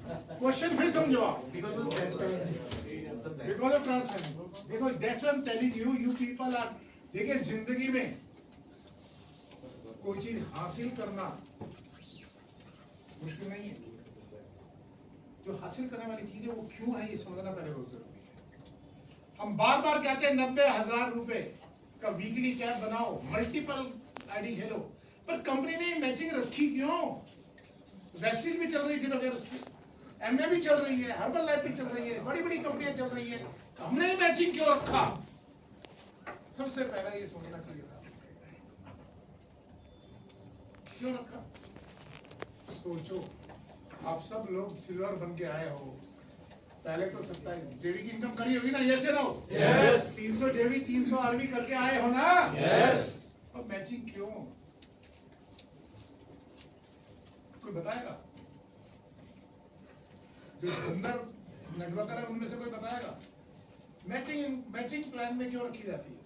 Question फिर समझो आप, बिकॉज ऑफ ट्रांसपेरेंसी। देखो that's why I am telling you, you people are, देखिए जिंदगी में कोई चीज हासिल करना मुश्किल नहीं है, जो हासिल करने वाली चीज है वो क्यों है ये समझना पहले बहुत जरूरी है। हम बार बार कहते हैं 90,000 रुपए का वीकली कैप बनाओ, मल्टीपल आईडी खेलो, पर कंपनी ने मैचिंग रखी क्यों? वेस्टिज भी चल रही थी बगैर उसके, एमए भी चल रही है, हर्बल लाइफ भी चल रही है, बड़ी बड़ी कंपनियां चल रही है, हमने ही मैचिंग क्यों रखा? सबसे पहला ये सोचना चाहिए था, क्यों रखा? सोचो, आप सब लोग सिल्वर बन के आए हो, पहले तो 27 जेवी की इनकम करी होगी ना, यस या नो? यस। 300 जेवी 300 आरवी करके आए हो ना? यस। और मैचिंग क्यों? कोई बताएगा? जो अंदर नेटवर्कर है उनमें से कोई बताएगा? मैचिंग प्लान में क्यों रखी जाती है?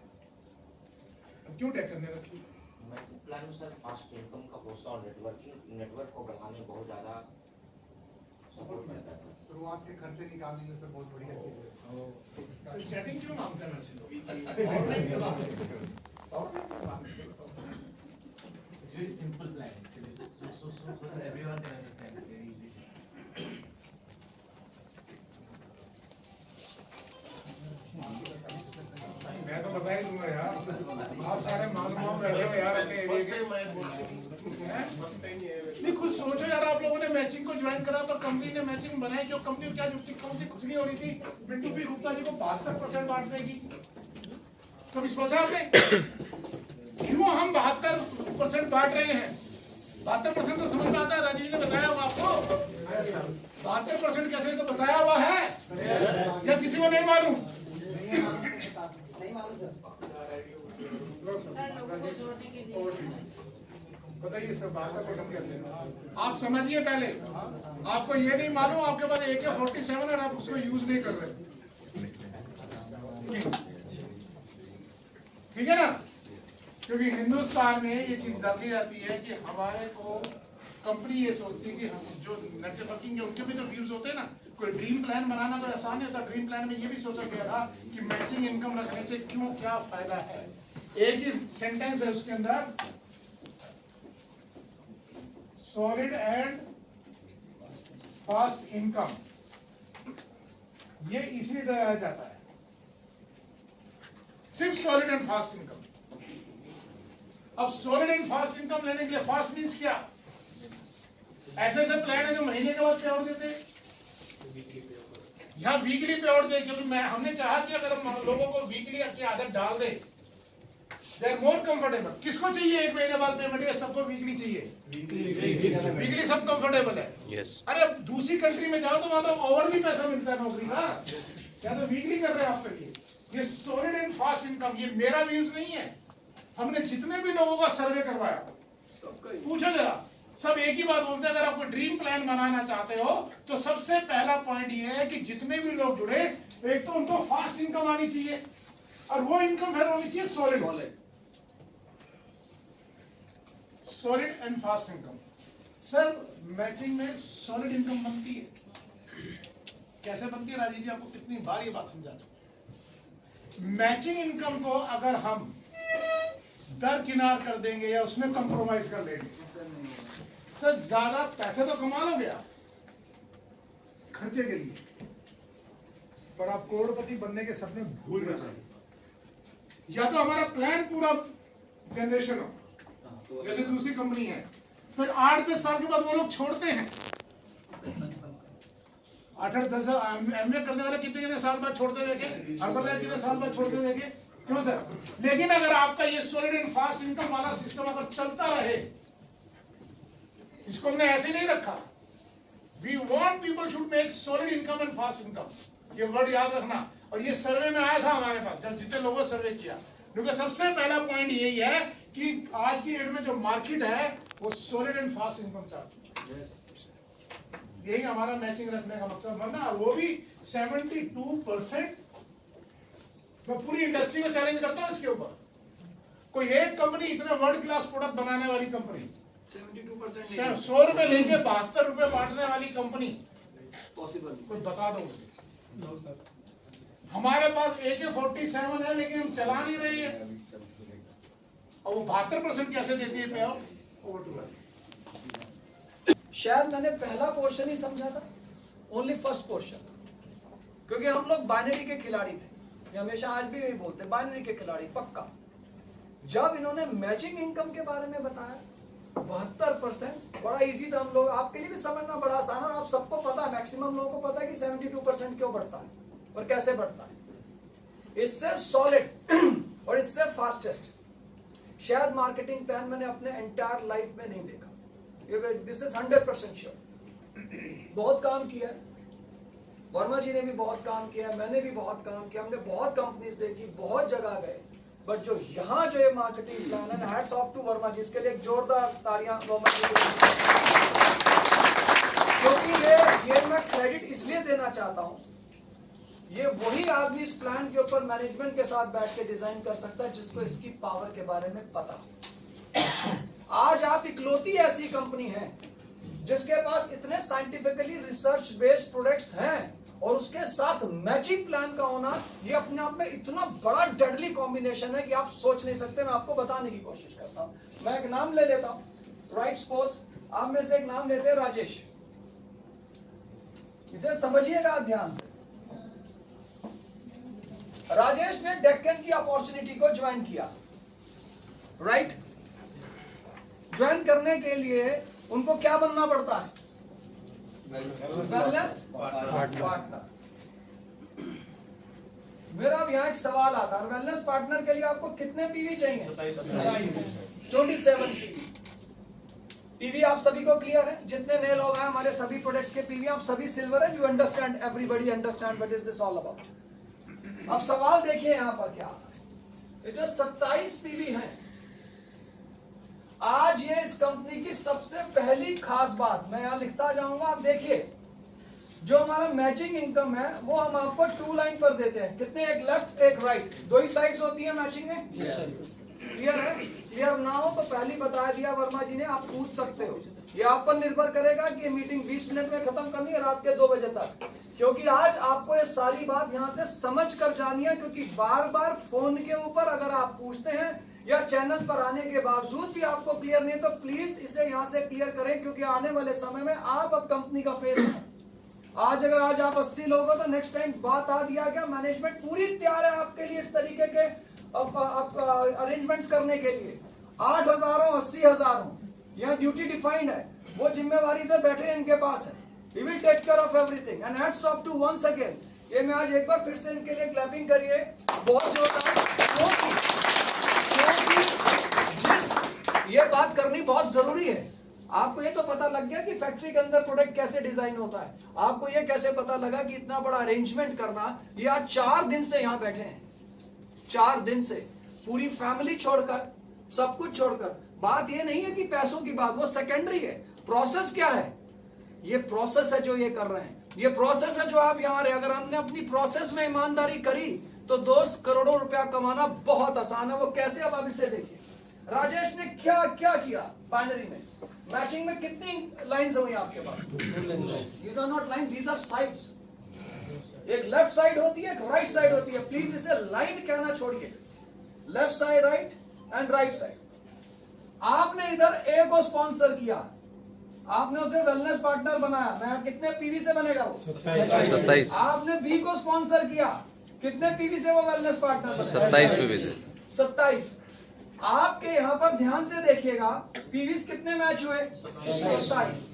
क्यों डेकर ने रखी? मैचिंग प्लान में सर फास्ट इनकम का पोस्ट और नेटवर्क को बढ़ाने बहुत ज्यादा सपोर्ट मिलता है। शुरुआत के खर्चे निकालने में सर बहुत बढ़िया चीज है। तो सेटिंग क्यों नाम करना चाहिए? Very simple plan actually, so that everyone can understand it very easily. मैं तो बता ही दूंगा यार, आप सारे मालूम बैठे हो यार अपने एरिया के। नहीं कुछ सोचो यार, आप लोगों ने मैचिंग को ज्वाइन करा पर कंपनी ने मैचिंग बनाई, जो कंपनी क्या जुटती, कौन सी खुजली हो रही थी बिट्टू पी गुप्ता जी को 72% बांटने की? कभी सोचा आपने? क्यों हम 72% बांट रहे हैं? 72% तो समझ में आता है, राजीव जी ने बताया होगा आपको। 72% कैसे तो बताया हुआ है या किसी को नहीं मालूम? बताइए सर, 72% कैसे? आप समझिए पहले, आपको ये नहीं मालूम आपके पास AK-47 और आप उसको यूज नहीं कर रहे, ठीक है ना? क्योंकि हिंदुस्तान में ये चीज डाली जाती है कि हमारे को कंपनी ये सोचती है कि हम जो नेटवर्किंग के उनके भी तो व्यूज होते हैं ना, कोई ड्रीम प्लान बनाना तो आसान नहीं होता। ड्रीम प्लान में ये भी सोचा गया था कि मैचिंग इनकम रखने से क्यों क्या फायदा है। एक ही सेंटेंस है उसके अंदर, सॉलिड एंड फास्ट इनकम, ये इसलिए लगाया जाता है, सिर्फ सॉलिड एंड फास्ट इनकम। अब सॉलिड एंड फास्ट इनकम लेने के लिए फास्ट मीन्स क्या? ऐसे ऐसे प्लान है जो महीने के बाद पे आउट देते हैं, यहाँ वीकली पे आउट दे, क्योंकि हमने चाहा कि अगर हम लोगों को वीकली की आदत डाल दे, दे आर मोर कंफर्टेबल। किसको चाहिए एक महीने बाद पेमेंट? या सबको वीकली चाहिए? वीकली सब कंफर्टेबल है। yes. अरे दूसरी कंट्री में जाओ तो वहां तो ओवर भी पैसा मिलता है नौकरी का, क्या तो वीकली कर रहे हैं आपके लिए। ये सॉलिड एंड फास्ट इनकम, ये मेरा व्यूज नहीं है, हमने जितने भी लोगों का सर्वे करवाया पूछो जरा, सब एक ही बात बोलते हैं, अगर आप कोई ड्रीम प्लान बनाना चाहते हो तो सबसे पहला पॉइंट ये है कि जितने भी लोग जुड़े, एक तो उनको फास्ट इनकम आनी चाहिए और वो इनकम फिर होनी चाहिए solid. Solid and fast income. Sir matching में सॉलिड इनकम बनती है, कैसे बनती है राजीव जी? आपको कितनी बार ये बात समझा चुका। मैचिंग इनकम को अगर हम दरकिनार कर देंगे या उसमें कंप्रोमाइज कर लेंगे, सर ज्यादा पैसे तो कमा लोगे आप खर्चे के लिए, पर आप करोड़पति बनने के सपने भूल जाएंगे। या तो हमारा प्लान पूरा जनरेशन हो, जैसे दूसरी कंपनी है, फिर 8-10 साल के बाद वो लोग छोड़ते हैं। 8-10 एमए करने वाले कितने साल बाद छोड़ते देखे, हर्बल कितने साल बाद छोड़ते देखे, क्यों सर? लेकिन अगर आपका ये सॉलिड एंड फास्ट इनकम वाला सिस्टम अगर चलता रहे, इसको हमने ऐसे नहीं रखा, we want people should make solid income and fast income, ये वर्ड याद रखना। और ये सर्वे में आया था हमारे पास, जब जितने लोगों ने सर्वे किया, क्योंकि सबसे पहला पॉइंट यही है कि आज की डेट में जो मार्केट है वो सॉलिड एंड फास्ट इनकम चाहती है। यही हमारा मैचिंग रखने का मकसद बनना, वो भी 72%। मैं पूरी इंडस्ट्री को चैलेंज करता हूँ इसके ऊपर, कोई एक कंपनी इतने वर्ल्ड क्लास प्रोडक्ट बनाने वाली कंपनी, 72% 100 रुपए लेके 72 रुपए बांटने वाली कंपनी पॉसिबल नहीं। कोई बता दो मुझे। हमारे पास AK-47 है लेकिन हम चला नहीं रहे हैं और वो 72% कैसे देती है पे आउट। शायद मैंने पहला पोर्शन ही समझा था, ओनली फर्स्ट पोर्शन, क्योंकि हम लोग बाइनरी के खिलाड़ी थे, ये हमेशा आज भी यही बोलते हैं, बाइनरी के खिलाड़ी पक्का। जब इन्होंने मैचिंग इनकम के बारे में बताया 72%, बड़ा इजी था, हम लोग आपके लिए भी समझना बड़ा आसान है और आप सबको पता है, मैक्सिमम लोगों को पता है कि 72% क्यों बढ़ता है और कैसे बढ़ता है। इससे सॉलिड और इससे फास्टेस्ट शायद मार्केटिंग प्लान मैंने अपने एंटायर लाइफ में नहीं देखा। This is 100% sure. बहुत काम किया है, वर्मा जी ने भी बहुत काम किया, मैंने भी बहुत काम किया, हमने बहुत कंपनीज देखी, बहुत जगह गए, बट जो यहाँ जो ये मार्केटिंग प्लान है, हैट्स ऑफ टू वर्मा जी, इसके लिए एक जोरदार तालियां वर्मा जी को। क्योंकि ये मैं क्रेडिट इसलिए देना चाहता हूँ, ये वही आदमी इस प्लान के ऊपर मैनेजमेंट के साथ बैठ के डिजाइन कर सकता है जिसको इसकी पावर के बारे में पता हो। आज आप इकलौती ऐसी कंपनी है जिसके पास इतने साइंटिफिकली रिसर्च बेस्ड प्रोडक्ट्स हैं और उसके साथ मैचिंग प्लान का होना, ये अपने आप में इतना बड़ा डेडली कॉम्बिनेशन है कि आप सोच नहीं सकते। मैं आपको बताने की कोशिश करता हूं। मैं एक नाम ले लेता हूं, राइट सपोज आप में से एक नाम लेते हैं राजेश, इसे समझिएगा ध्यान से। राजेश ने डेक्कन की अपॉर्चुनिटी को ज्वाइन किया, राइट? ज्वाइन करने के लिए उनको क्या बनना पड़ता है? Wellness partner. मेरा अब यहाँ एक सवाल आता है, वेलनेस पार्टनर के लिए आपको कितने पीवी चाहिए? 27 पीवी। आप सभी को क्लियर है? जितने नए लोग हैं हमारे सभी प्रोडक्ट्स के पीवी, आप सभी सिल्वर है। You understand, everybody understand what is this all about. अब सवाल देखिए यहाँ पर क्या आता है। ये जो 27 पीवी है, आज ये इस कंपनी की सबसे पहली खास बात, मैं यहां लिखता जाऊंगा, आप देखिए। जो हमारा मैचिंग इनकम है वो हम आपको 2 लाइन पर देते हैं। कितने? एक लेफ्ट एक राइट, 2 ही साइड्स होती है मैचिंग में। क्लियर है? क्लियर ना हो तो पहले बता दिया वर्मा जी ने, आप पूछ सकते हो। ये आप पर निर्भर करेगा कि ये मीटिंग 20 मिनट में खत्म करनी है, रात के 2 बजे तक, क्योंकि आज आपको ये सारी बात यहां से समझ कर जानी है। क्योंकि बार बार फोन के ऊपर अगर आप पूछते हैं या चैनल पर आने के बावजूद भी आपको क्लियर नहीं है, तो प्लीज इसे यहां से क्लियर करें, क्योंकि आने वाले समय में आप अब कंपनी का फेस हैं। आज अगर आज आप 80 लोग हो तो नेक्स्ट टाइम बात आ दिया गया, मैनेजमेंट पूरी तैयार है आपके लिए इस तरीके के अरेंजमेंट्स करने के लिए। 8,000 हो 80,000 हो, यहाँ ड्यूटी डिफाइंड है, वो जिम्मेवारी तो बैठे इनके पास है। He will take care of everything and hats off to once again। ये मैं आज एक बार फिर से इनके लिए क्लैपिंग करिए बहुत जोरदार, क्योंकि जिस ये बात करनी बहुत जरूरी है। आपको ये तो पता लग गया कि फैक्ट्री के अंदर प्रोडक्ट कैसे डिजाइन होता है, आपको ये कैसे पता लगा कि इतना बड़ा अरेंजमेंट करना। ये आज 4 दिन से यहाँ बैठे हैं, 4 दिन से पूरी फैमिली छोड़कर, सब कुछ छोड़कर। बात ये नहीं है कि पैसों की बात, वो सेकेंडरी है। प्रोसेस क्या है? ये प्रोसेस है जो ये कर रहे हैं, ये प्रोसेस है जो आप यहाँ रहे। अगर हमने अपनी प्रोसेस में ईमानदारी करी तो दोस्त करोड़ों रुपया कमाना बहुत आसान है। वो कैसे, अब आप इसे देखिए। राजेश ने क्या क्या किया बाइनरी में, मैचिंग में कितनी लाइंस हुई आपके पास? These are not line, these are sides. एक लेफ्ट साइड होती है, एक राइट साइड होती है। प्लीज इसे लाइन कहना छोड़िए। Left side right and right side. आपने इधर ए को स्पॉन्सर किया, आपने उसे वेलनेस पार्टनर बनाया। मैं कितने पीवी से बनेगा वो? 27। आपने बी को स्पॉन्सर किया, कितने पीवी से वो वेलनेस पार्टनर बनेगा? 27 पीवी से। 27। आपके यहाँ पर ध्यान से देखिएगा, पीवीस कितने मैच हुए? 27।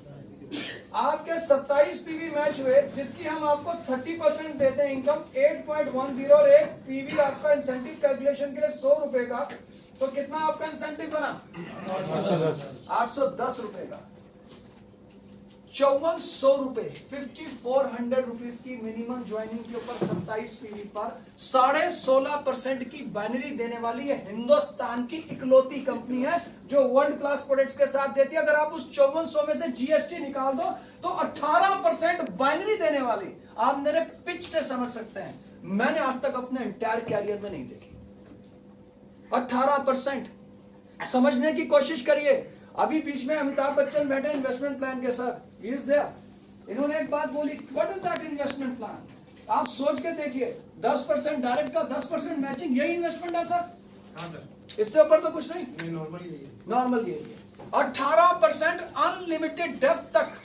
आपके 27 पीवी मैच हुए, जिसकी हम आपको 30% देते हैं इनकम 8.10 और एक पीवी आपका इंसेंटिव कैलकुलेशन के लिए 100 रुपए का। तो कितना आपका इंसेंटिव बना? 810 रुपए का। 5400 रुपए, 5400 रुपीज की मिनिमम ज्वाइनिंग के ऊपर 27 पीवी पर 16.5% की बाइनरी देने वाली है हिंदुस्तान की इकलौती कंपनी है जो वर्ल्ड क्लास प्रोडक्ट्स के साथ देती है। अगर आप उस 5400 में से जीएसटी निकाल दो तो 18% बाइनरी देने वाली। आप मेरे पिच से समझ सकते हैं, मैंने आज तक अपने एंटायर कैरियर में नहीं देखी। 18% समझने की कोशिश करिए। अभी बीच में अमिताभ बच्चन बैठे इन्वेस्टमेंट प्लान के साथ, ही इज देयर, इन्होंने एक बात बोली, what is that investment plan? आप सोच के देखिए, 10% डायरेक्ट का 10% मैचिंग, यही इन्वेस्टमेंट है सर? हाँ सर, इससे ऊपर तो कुछ नहीं, नॉर्मल यही है। नॉर्मल ये है। 18% अनलिमिटेड डेप्थ तक।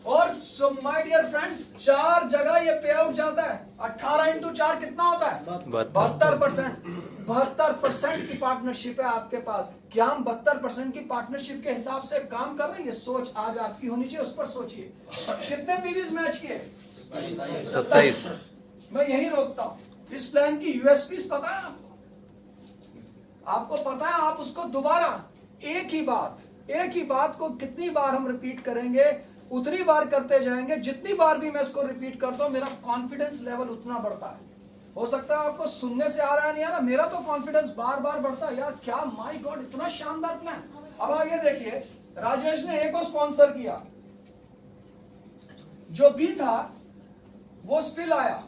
और सो माय डियर फ्रेंड्स, 4 जगह ये पे आउट जाता है। 18 इंटू 4 कितना होता है? 72%। 72% की पार्टनरशिप है आपके पास। क्या हम 72% की पार्टनरशिप के हिसाब से काम कर रहे हैं? ये सोच आज आपकी होनी चाहिए, उस पर सोचिए। कितने पीवीज मैच किए? 27। मैं यही रोकता हूं। इस प्लान की यूएसपीज पता है आपको? आपको पता है? आप उसको दोबारा एक ही बात को कितनी बार हम रिपीट करेंगे, उतनी बार करते जाएंगे। जितनी बार भी मैं इसको रिपीट करता हूं, मेरा कॉन्फिडेंस लेवल उतना बढ़ता है। हो सकता है आपको सुनने से आ रहा है, नहीं आ रहा, मेरा तो कॉन्फिडेंस बार बार बढ़ता है। यार क्या, माय गॉड, इतना शानदार प्लान। अब आगे देखिए, राजेश ने ए को स्पॉन्सर किया, जो बी था वो स्पिल आया।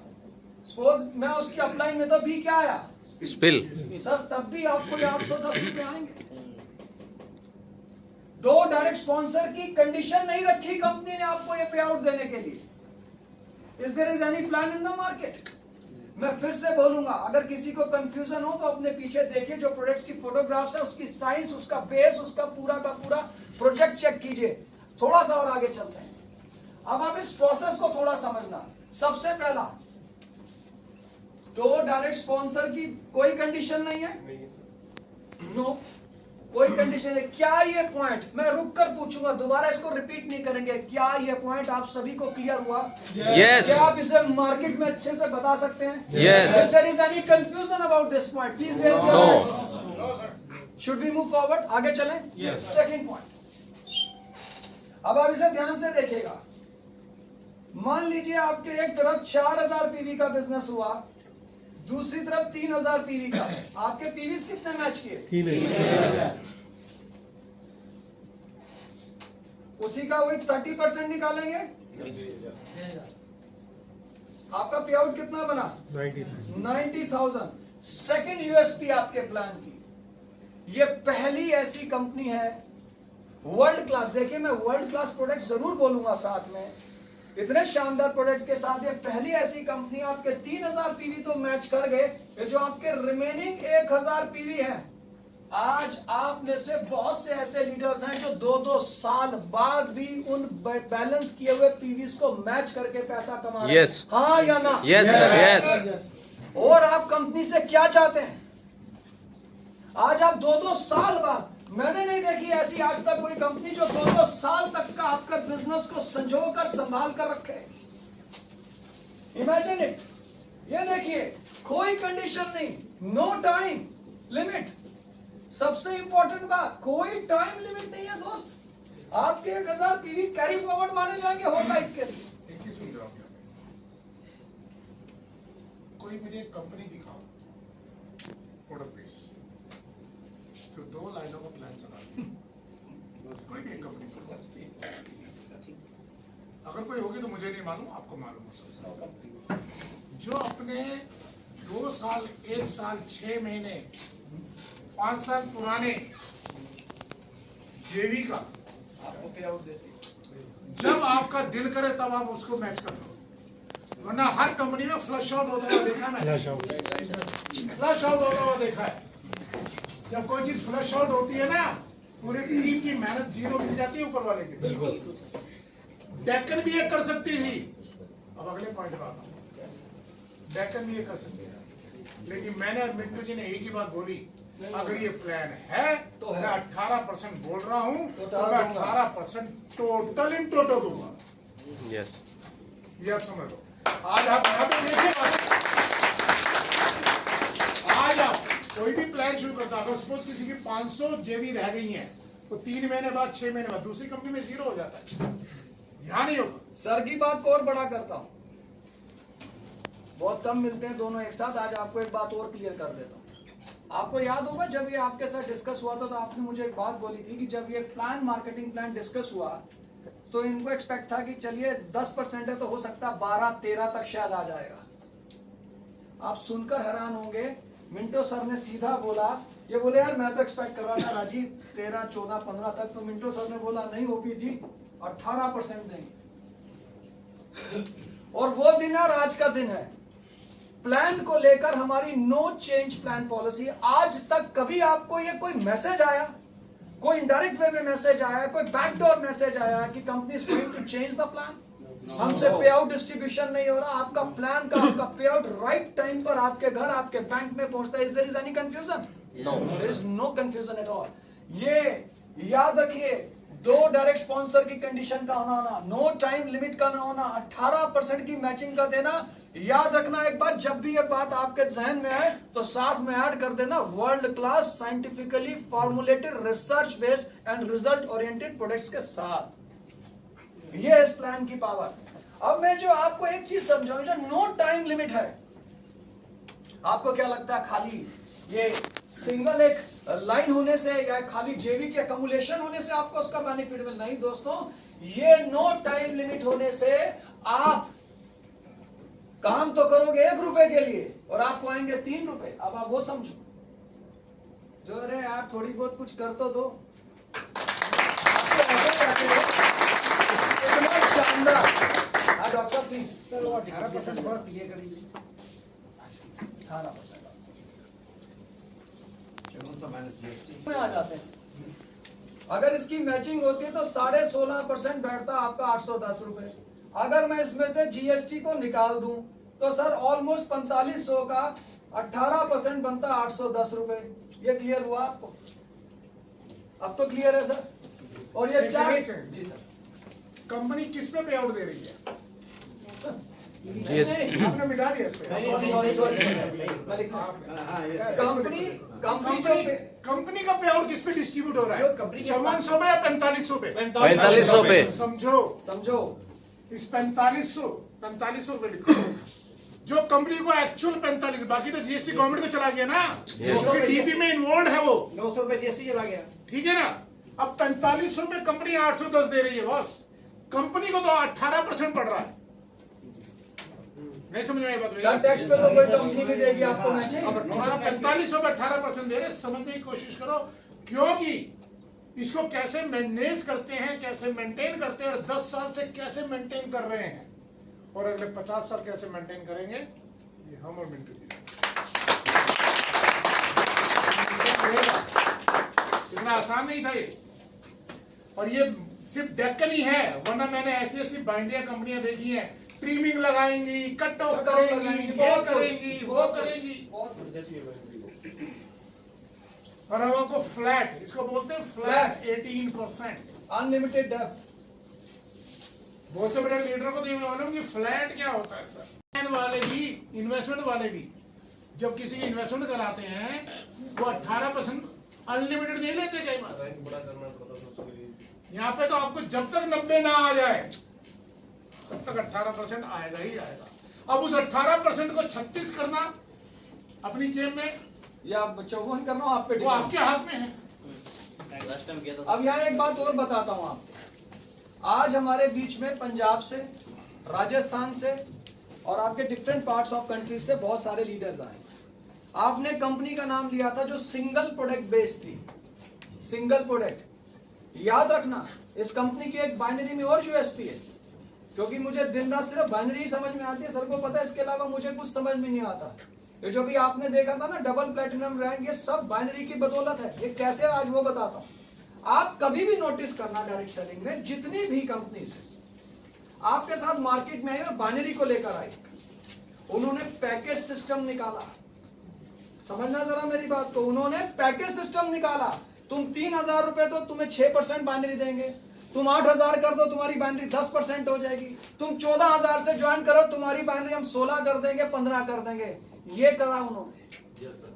सपोज मैं उसकी अपलाइन में, तो बी क्या आया? स्पिल। सर तब भी आपको 810 रुपए आएंगे। 2 डायरेक्ट स्पॉन्सर की कंडीशन नहीं रखी कंपनी ने आपको ये पे आउट देने के लिए। Is there is any plan in the market? मैं फिर से बोलूंगा, अगर किसी को कंफ्यूजन हो तो अपने पीछे देखिए, जो प्रोडक्ट्स की फोटोग्राफ्स है, उसकी साइंस, उसका बेस, उसका पूरा का पूरा प्रोजेक्ट चेक कीजिए। थोड़ा सा और आगे चलते हैं। अब आप इस प्रोसेस को थोड़ा समझना। सबसे पहला, 2 डायरेक्ट स्पॉन्सर की कोई कंडीशन नहीं है? नो, कोई कंडीशन है? क्या ये पॉइंट, मैं रुक कर पूछूंगा, दोबारा इसको रिपीट नहीं करेंगे। क्या ये पॉइंट आप सभी को क्लियर हुआ? Yes. क्या आप इसे मार्केट में अच्छे से बता सकते हैं? Yes. If there is any confusion about this point, please raise your No. hands. Should we move forward? आगे चलें? Yes. Second point. अब आप इसे ध्यान से देखिएगा। मान लीजिए आपके एक तरफ 4000 पीवी का बिजनेस हुआ, दूसरी तरफ 3000 पीवी का। आपके पीवीस कितने मैच किए? 3। उसी का वही 30% निकालेंगे। आपका पे आउट कितना बना? 90,000। सेकंड यूएसपी आपके प्लान की, ये पहली ऐसी कंपनी है वर्ल्ड क्लास। देखिए, मैं वर्ल्ड क्लास प्रोडक्ट जरूर बोलूंगा साथ में, इतने शानदार प्रोडक्ट्स के साथ ये पहली ऐसी कंपनी। आपके 3000 पीवी तो मैच कर गए, ये जो आपके रिमेनिंग 1000 पीवी है, आज आप में से बहुत से ऐसे लीडर्स हैं जो 2-2 साल बाद भी उन बैलेंस किए हुए पीवीज को मैच करके पैसा कमा रहे हैं। Yes. हाँ या ना? Yes, sir, yes. और आप कंपनी से क्या चाहते हैं? आज आप 2-2 साल बाद, मैंने नहीं देखी ऐसी आज तक कोई कंपनी जो 2-2 साल तक का आपका बिजनेस को संजो कर संभाल कर रखे। Imagine it. ये देखिए, कोई कंडीशन नहीं, नो टाइम लिमिट। सबसे इंपॉर्टेंट बात, कोई टाइम लिमिट नहीं है दोस्त। आपके 1000 पीवी कैरी फॉरवर्ड माने जाएंगे होल लाइफ के लिए। एक ही समझाओ, कोई मुझे एक कंपनी दिखाओ, प्रोडक्ट बेस, जो 2 लाइनों का प्लान चला, कोई भी एक कंपनी कर सकती है। अगर कोई होगी तो मुझे नहीं मालूम, आपको मालूम हो सकता है। जो अपने 2 साल, 1 साल, 6 महीने, 5 साल पुराने जेवी का आपको पे आउट देती है। जब आपका दिल करे तब आप उसको मैच कर दो, वरना हर कंपनी में फ्लश आउट होता हुआ देखा है। फ्लश आउट होता हुआ देखा है। जब कोई चीज फ्लश आउट होती है ना, पूरी टीम की मेहनत जीरो मिल जाती है ऊपर वाले की। बिल्कुल, डेक्कन भी ये कर सकती थी। अब अगले पॉइंट पर आता हूं, डेक्कन भी ये कर सकती है, लेकिन मैंने और मिंटू जी ने एक ही बात बोली, अगर ये प्लान है तो मैं 18% बोल रहा हूं, तो मैं 18% टोटल इन टोटल दूंगा। Yes. ये आप समझ लो। आज आप यहाँ पे देखिए, आज आप कोई भी प्लान शुरू करता, अगर सपोज किसी की 500 जेवी रह गई हैं, तो 3 महीने बाद, 6 महीने बाद दूसरी कंपनी में 0 हो जाता है। यहाँ नहीं होगा। सर की बात को और बड़ा करता हूं, बहुत कम मिलते हैं दोनों एक साथ। आज आपको एक बात और क्लियर कर देता हूं। आपको याद होगा जब ये आपके साथ डिस्कस हुआ था, तो आपने मुझे एक बात बोली थी कि जब ये प्लान, मार्केटिंग प्लान डिस्कस हुआ, तो इनको एक्सपेक्ट था कि चलिए 10% है तो हो सकता है 12-13 तक शायद आ जाएगा। आप सुनकर हैरान होंगे, मिंटो सर ने सीधा बोला, ये बोले यार मैं तो एक्सपेक्ट कर रहा था राजीव 13, 14, 15 तक, तो मिंटो सर ने बोला नहीं ओपी जी, 18% देंगे। और वो दिन है और आज का दिन है। प्लान को लेकर हमारी नो चेंज प्लान पॉलिसी। आज तक कभी आपको ये कोई मैसेज आया, कोई इनडायरेक्ट वे में मैसेज आया, कोई बैकडोर मैसेज आया कि company is going to change the plan? हमसे पे आउट डिस्ट्रीब्यूशन नहीं हो रहा, आपका प्लान का आपका पे आउट राइट टाइम पर आपके घर आपके बैंक में पहुंचता है। Is there is any confusion? No, there is no confusion at all. ये याद रखिए, 2 डायरेक्ट स्पॉन्सर की कंडीशन का होना, नो टाइम लिमिट का ना होना, 18% की मैचिंग का देना। याद रखना एक बात, जब भी ये बात आपके जहन में आए तो साथ में ऐड कर देना world class scientifically formulated research based and result oriented products के साथ। ये इस प्लान की पावर। अब मैं जो आपको एक चीज समझाऊं, जो नो टाइम लिमिट है, आपको क्या लगता है खाली ये सिंगल एक लाइन होने से या खाली जेवी के अकमुलेशन होने से आपको उसका बेनिफिट मिल? नहीं दोस्तों, ये नो टाइम लिमिट होने से आप काम तो करोगे 1 रुपए के लिए और आपको आएंगे 3 रुपए। अब आप वो समझो जो, अरे यार थोड़ी बहुत कुछ कर तो दो। इतना शानदार। हाँ डॉक्टर प्लीज। सर वो 18% और क्लियर कर दीजिए। 18% में आ जाते हैं। अगर इसकी मैचिंग होती है तो 16.5% बैठता आपका 810 रुपए। अगर मैं इसमें से जीएसटी को निकाल दूं तो सर ऑलमोस्ट 4500 का 18% बनता 810 रुपए। ये क्लियर हुआ आपको? अब तो क्लियर है सर। और ये 4 जी सर, कंपनी किस पे पे आउट दे रही है? GST आपने मिटा दिया इस पे। मैं लिख कंपनी का पे आउट किस पे डिस्ट्रीब्यूट हो रहा है? 5400 पे या 4500 पे? 4500 पे। समझो इस 4500 पे लिखो। जो कंपनी को एक्चुअल 45, बाकी तो जीएसटी गवर्नमेंट को चला गया ना, उसके डीपी में इन्वॉल्व है वो। 900 रुपए जीएसटी चला गया। ठीक है ना? अब 4500 में कंपनी 810 दे रही है बॉस। कंपनी को तो 18% पड़ रहा है। नहीं समझ में आई बात? सर टैक्स पे तो कोई कंपनी भी देगी आपको मैचिंग। अब हमारा 4500 में 18% दे रहे, समझने की कोशिश करो। क्योंकि इसको कैसे मैनेज करते हैं, कैसे मेंटेन करते हैं, और 10 साल से कैसे मेंटेन कर रहे हैं, और अगले 50 साल कैसे मेंटेन करेंगे, ये हम और मिंटू जी। इतना आसान नहीं था ये। और ये सिर्फ डेक्कन ही है, वरना मैंने ऐसी ऐसी बाइंडिया कंपनियां देखी हैं, ट्रिमिंग लगाएंगी, कट ऑफ करेंगी, ये करेंगी, वो करेंगी, और हम आपको फ्लैट, इसको बोलते हैं फ्लैट 18%। Unlimited depth. बहुत से बड़े लीडर को तो ये मालूम कि फ्लैट क्या होता है सर। वाले भी, इन्वेस्टमेंट वाले भी, जब किसी की इन्वेस्टमेंट कराते हैं वो 18% अनलिमिटेड नहीं लेते कई बार। यहाँ पे तो आपको जब तक 90 ना आ जाए तब तक 18% आएगा ही आएगा। अब उस 18% को 36 करना अपनी जेब में या 54 करना आप पे, वो आपके हाथ में है। अब यहाँ एक बात और बताता हूँ आपको। आज हमारे बीच में पंजाब से, राजस्थान से और आपके डिफरेंट पार्ट्स ऑफ कंट्री से बहुत सारे लीडर्स आए। आपने कंपनी का नाम लिया था जो सिंगल प्रोडक्ट बेस्ड थी, सिंगल प्रोडक्ट। याद रखना इस कंपनी की एक बाइनरी में और यूएसपी है, क्योंकि मुझे दिन रात सिर्फ बाइनरी ही समझ में आती है, सर को पता है, इसके अलावा मुझे कुछ समझ में नहीं आता। ये जो भी आपने देखा था ना डबल प्लेटिनम रैंक, ये सब बाइनरी की बदौलत है। ये कैसे आज वो बताता हूँ। आप कभी भी नोटिस करना डायरेक्ट सेलिंग में जितनी भी कंपनी आपके साथ मार्केट में आई और बाइनरी को लेकर आई, उन्होंने पैकेज सिस्टम निकाला। समझना जरा मेरी बात को, उन्होंने पैकेज सिस्टम निकाला। तुम 3000 रुपए दो, तुम्हें 6% बाइनरी देंगे। तुम 8000 कर दो, तुम्हारी बाइनरी 10% हो जाएगी। तुम 14000 से ज्वाइन करो, तुम्हारी बाइनरी हम 16 कर देंगे, 15 कर देंगे। ये करा उन्होंने।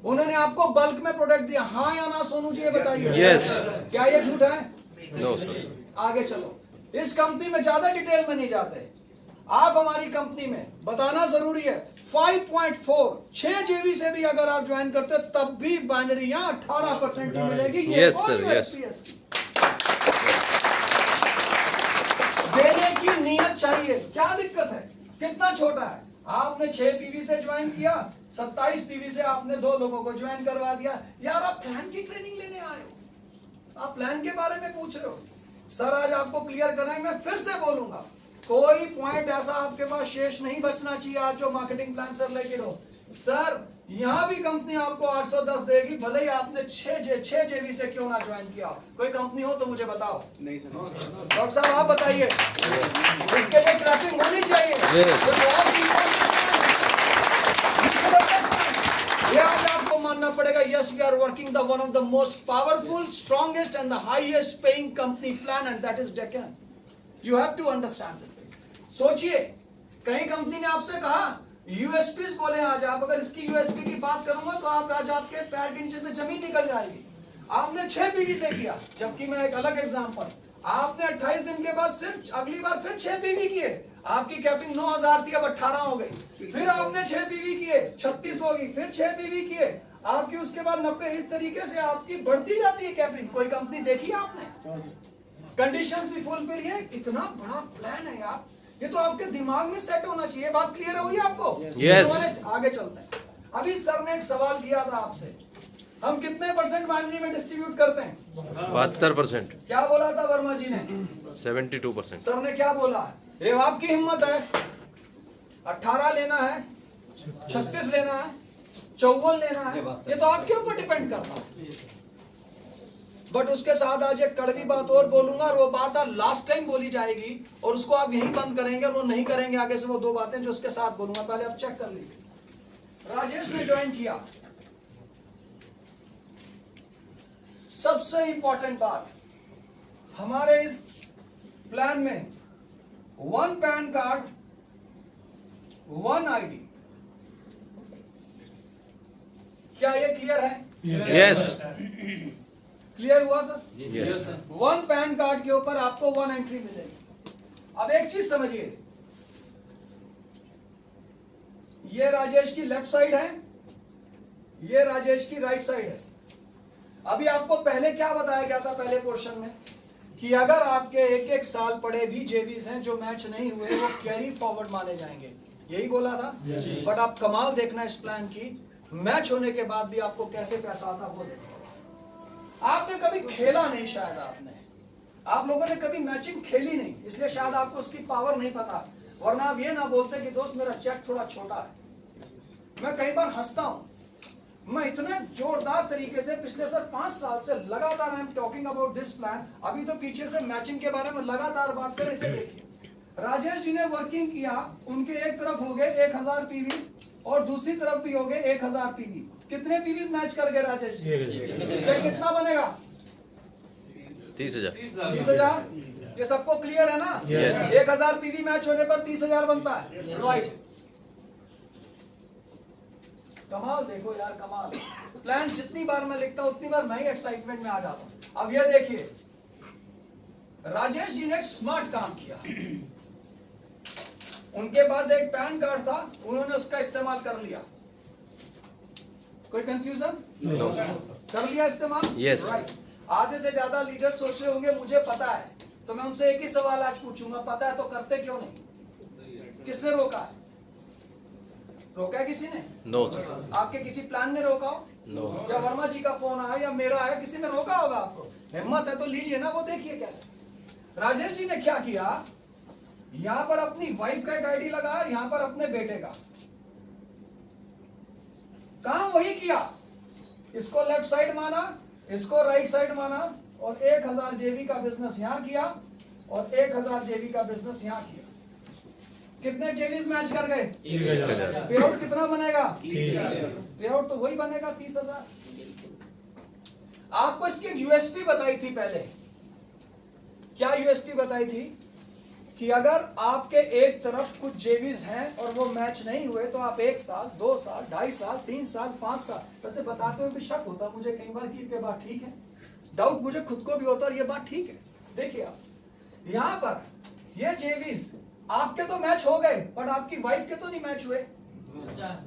उन्होंने आपको बल्क में प्रोडक्ट दिया। हाँ या ना सोनू जी, ये बताइए। Yes. क्या ये झूठ है? No sir. आगे चलो, इस कंपनी में ज्यादा डिटेल में नहीं जाते। आप हमारी कंपनी में बताना जरूरी है 5.4 6 जेबी से भी अगर आप ज्वाइन करते हो तब भी बाइनरी यहाँ 18% की मिलेगी। Yes, sir, yes. देने की नियत चाहिए। क्या दिक्कत है? कितना छोटा है? आपने 6 पीवी से ज्वाइन किया, 27 पीवी से आपने 2 लोगों को ज्वाइन करवा दिया। यार आप प्लान की ट्रेनिंग लेने आए हो, आप प्लान के बारे में पूछ रहे हो। सर आज आपको क्लियर कराएंगे, मैं फिर से बोलूंगा, कोई पॉइंट ऐसा आपके पास शेष नहीं बचना चाहिए आज जो मार्केटिंग प्लान से रिलेटेड हो। सर यहां भी कंपनी आपको 810 देगी, भले ही आपने 6 जेवी से क्यों ना ज्वाइन किया। कोई कंपनी हो तो मुझे बताओ। नहीं सर। डॉक्टर साहब आप बताइए, इसके लिए ट्रैफिक होनी चाहिए। ये आज आपको मानना पड़ेगा, yes we are working the one of the most powerful, strongest and the highest paying company plan and that is Deccan. You have to understand this thing. सोचिए, कहीं कंपनी ने आपसे कहा यूएसपीज बोले, आज आप अगर इसकी यूएसपी की बात करूंगा तो आप आज आपके पैर के नीचे से जमीन निकल जाएगी। आपने 6 पीवी से किया, जबकि मैं एक अलग एग्जांपल, आपने 28 दिन के बाद सिर्फ अगली बार फिर 6 पीवी किए, आपकी कैपिंग 9000 थी अब 18 हो गई। फिर आपने 6 पीवी किए, 36 होगी, फिर 6 पीवी किए, आपकी उसके बाद 90। इस तरीके से आपकी बढ़ती जाती है कैपिंग। कोई कंपनी देखी आपने? कंडीशंस भी फुलफिल है। इतना बड़ा प्लान है यार, ये तो आपके दिमाग में सेट होना चाहिए। बात क्लियर हुई आपको? Yes. आगे चलते हैं। अभी सर ने एक सवाल किया था आपसे, हम कितने % बाइनरी में डिस्ट्रीब्यूट करते हैं? 72%, क्या बोला था वर्मा जी ने? 72%. सर ने क्या बोला? ये आपकी हिम्मत है, 18 लेना है, 36 लेना है, 54 लेना है, ये तो आपके ऊपर डिपेंड करता है। बट उसके साथ आज एक कड़वी बात और बोलूंगा, और वो बात आज लास्ट टाइम बोली जाएगी, और उसको आप यहीं बंद करेंगे और वो नहीं करेंगे आगे से। वो 2 बातें जो उसके साथ बोलूंगा, पहले आप चेक कर लीजिए। राजेश ने ज्वाइन किया, सबसे इंपॉर्टेंट बात, हमारे इस प्लान में 1 पैन कार्ड, 1 आईडी। क्या ये क्लियर है? Yes. क्लियर हुआ सर? Yes. 1 पैन कार्ड के ऊपर आपको 1 एंट्री मिलेगी। अब एक चीज समझिए, ये राजेश की लेफ्ट साइड है, ये राजेश की राइट साइड है। अभी आपको पहले क्या बताया गया था पहले पोर्शन में, कि अगर आपके 1-1 साल पड़े भी जेवीज हैं जो मैच नहीं हुए, वो कैरी फॉरवर्ड माने जाएंगे, यही बोला था। बट आप कमाल देखना इस प्लान की, मैच होने के बाद भी आपको कैसे पैसा आता वो देखो। आपने कभी खेला नहीं, शायद आप लोगों ने कभी मैचिंग खेली नहीं, इसलिए शायद आपको उसकी पावर नहीं पता। वरना आप ये ना बोलते कि दोस्त मेरा चेक थोड़ा छोटा है। मैं कई बार हंसता हूं, मैं इतने जोरदार तरीके से पिछले सर 5 साल से लगातार I am talking about this plan. अभी तो पीछे से मैचिंग के बारे में लगातार बात करें। इसे देखिए, राजेश जी ने वर्किंग किया, उनके एक तरफ हो गए 1000 पीवी और दूसरी तरफ भी हो गए 1000 पीवी। कितने पीवीज मैच कर गए राजेश जी? चेक कितना बनेगा? 30,000. 30,000। ये सबको क्लियर है ना? Yes. 1000 पीवी मैच होने पर 30,000 बनता है, राइट? कमाल देखो यार, कमाल। प्लान जितनी बार मैं लिखता हूं उतनी बार मैं ही एक्साइटमेंट में आ जाता हूं। अब ये देखिए, राजेश जी ने स्मार्ट काम किया। उनके पास एक पैन कार्ड था, उन्होंने उसका इस्तेमाल कर लिया। कोई कंफ्यूजन? No. कर लिया इस्तेमाल? Yes. राइट। आधे से ज्यादा लीडर सोच रहे होंगे मुझे पता है, तो मैं उनसे एक ही सवाल आज पूछूंगा, पता है तो करते क्यों नहीं? किसने रोका है? रोका है किसी ने? No, sir. आपके किसी प्लान ने रोका हो? No. या वर्मा जी का फोन आया या मेरा आया, किसी ने रोका होगा आपको? हिम्मत है तो लीजिए ना, वो देखिए कैसे। राजेश जी ने क्या किया, यहां पर अपनी वाइफ का एक आईडी लगा, यहां पर अपने बेटे का। काम वही किया, इसको लेफ्ट साइड माना, इसको राइट साइड माना, और 1000 जेवी का बिजनेस यहां किया और 1000 जेवी का बिजनेस यहां किया। कितने जेवीज मैच कर गए? 1,000. पे आउट कितना बनेगा? पे आउट तो वही बनेगा 30,000। आपको इसकी यूएसपी बताई थी पहले। क्या यूएसपी बताई थी? कि अगर आपके एक तरफ कुछ जेवीज हैं और वो मैच नहीं हुए, तो आप 1 साल, 2 साल, 2.5 साल, 3 साल, 5 साल, वैसे बताते हुए भी शक होता मुझे कई बार कि ये बात ठीक है, डाउट मुझे खुद को भी होता और ये बात ठीक है। देखिए आप, यहां पर ये जेवीज आपके तो मैच हो गए, बट आपकी वाइफ के तो नहीं मैच हुए।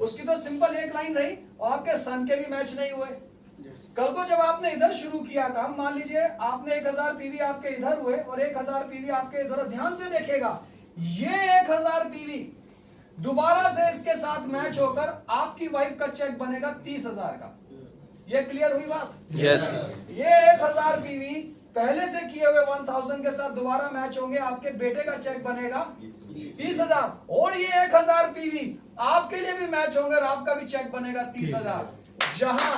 उसकी तो सिंपल एक लाइन रही, और आपके सन के भी मैच नहीं हुए। कल को जब आपने इधर शुरू किया काम, मान लीजिए आपने 1000 पीवी आपके इधर हुए और 1000 पीवी आपके इधर, ध्यान से देखिएगा, ये 1000 पीवी दोबारा से इसके साथ मैच होकर आपकी वाइफ का चेक बनेगा 30,000 का। ये क्लियर हुई बात? Yes. ये 1000 पीवी पहले से किए हुए 1000 के साथ दोबारा मैच होंगे, आपके बेटे का चेक बनेगा 30,000 और ये 1000 पीवी आपके लिए भी मैच होंगे और आपका भी चेक बनेगा 30,000। जहां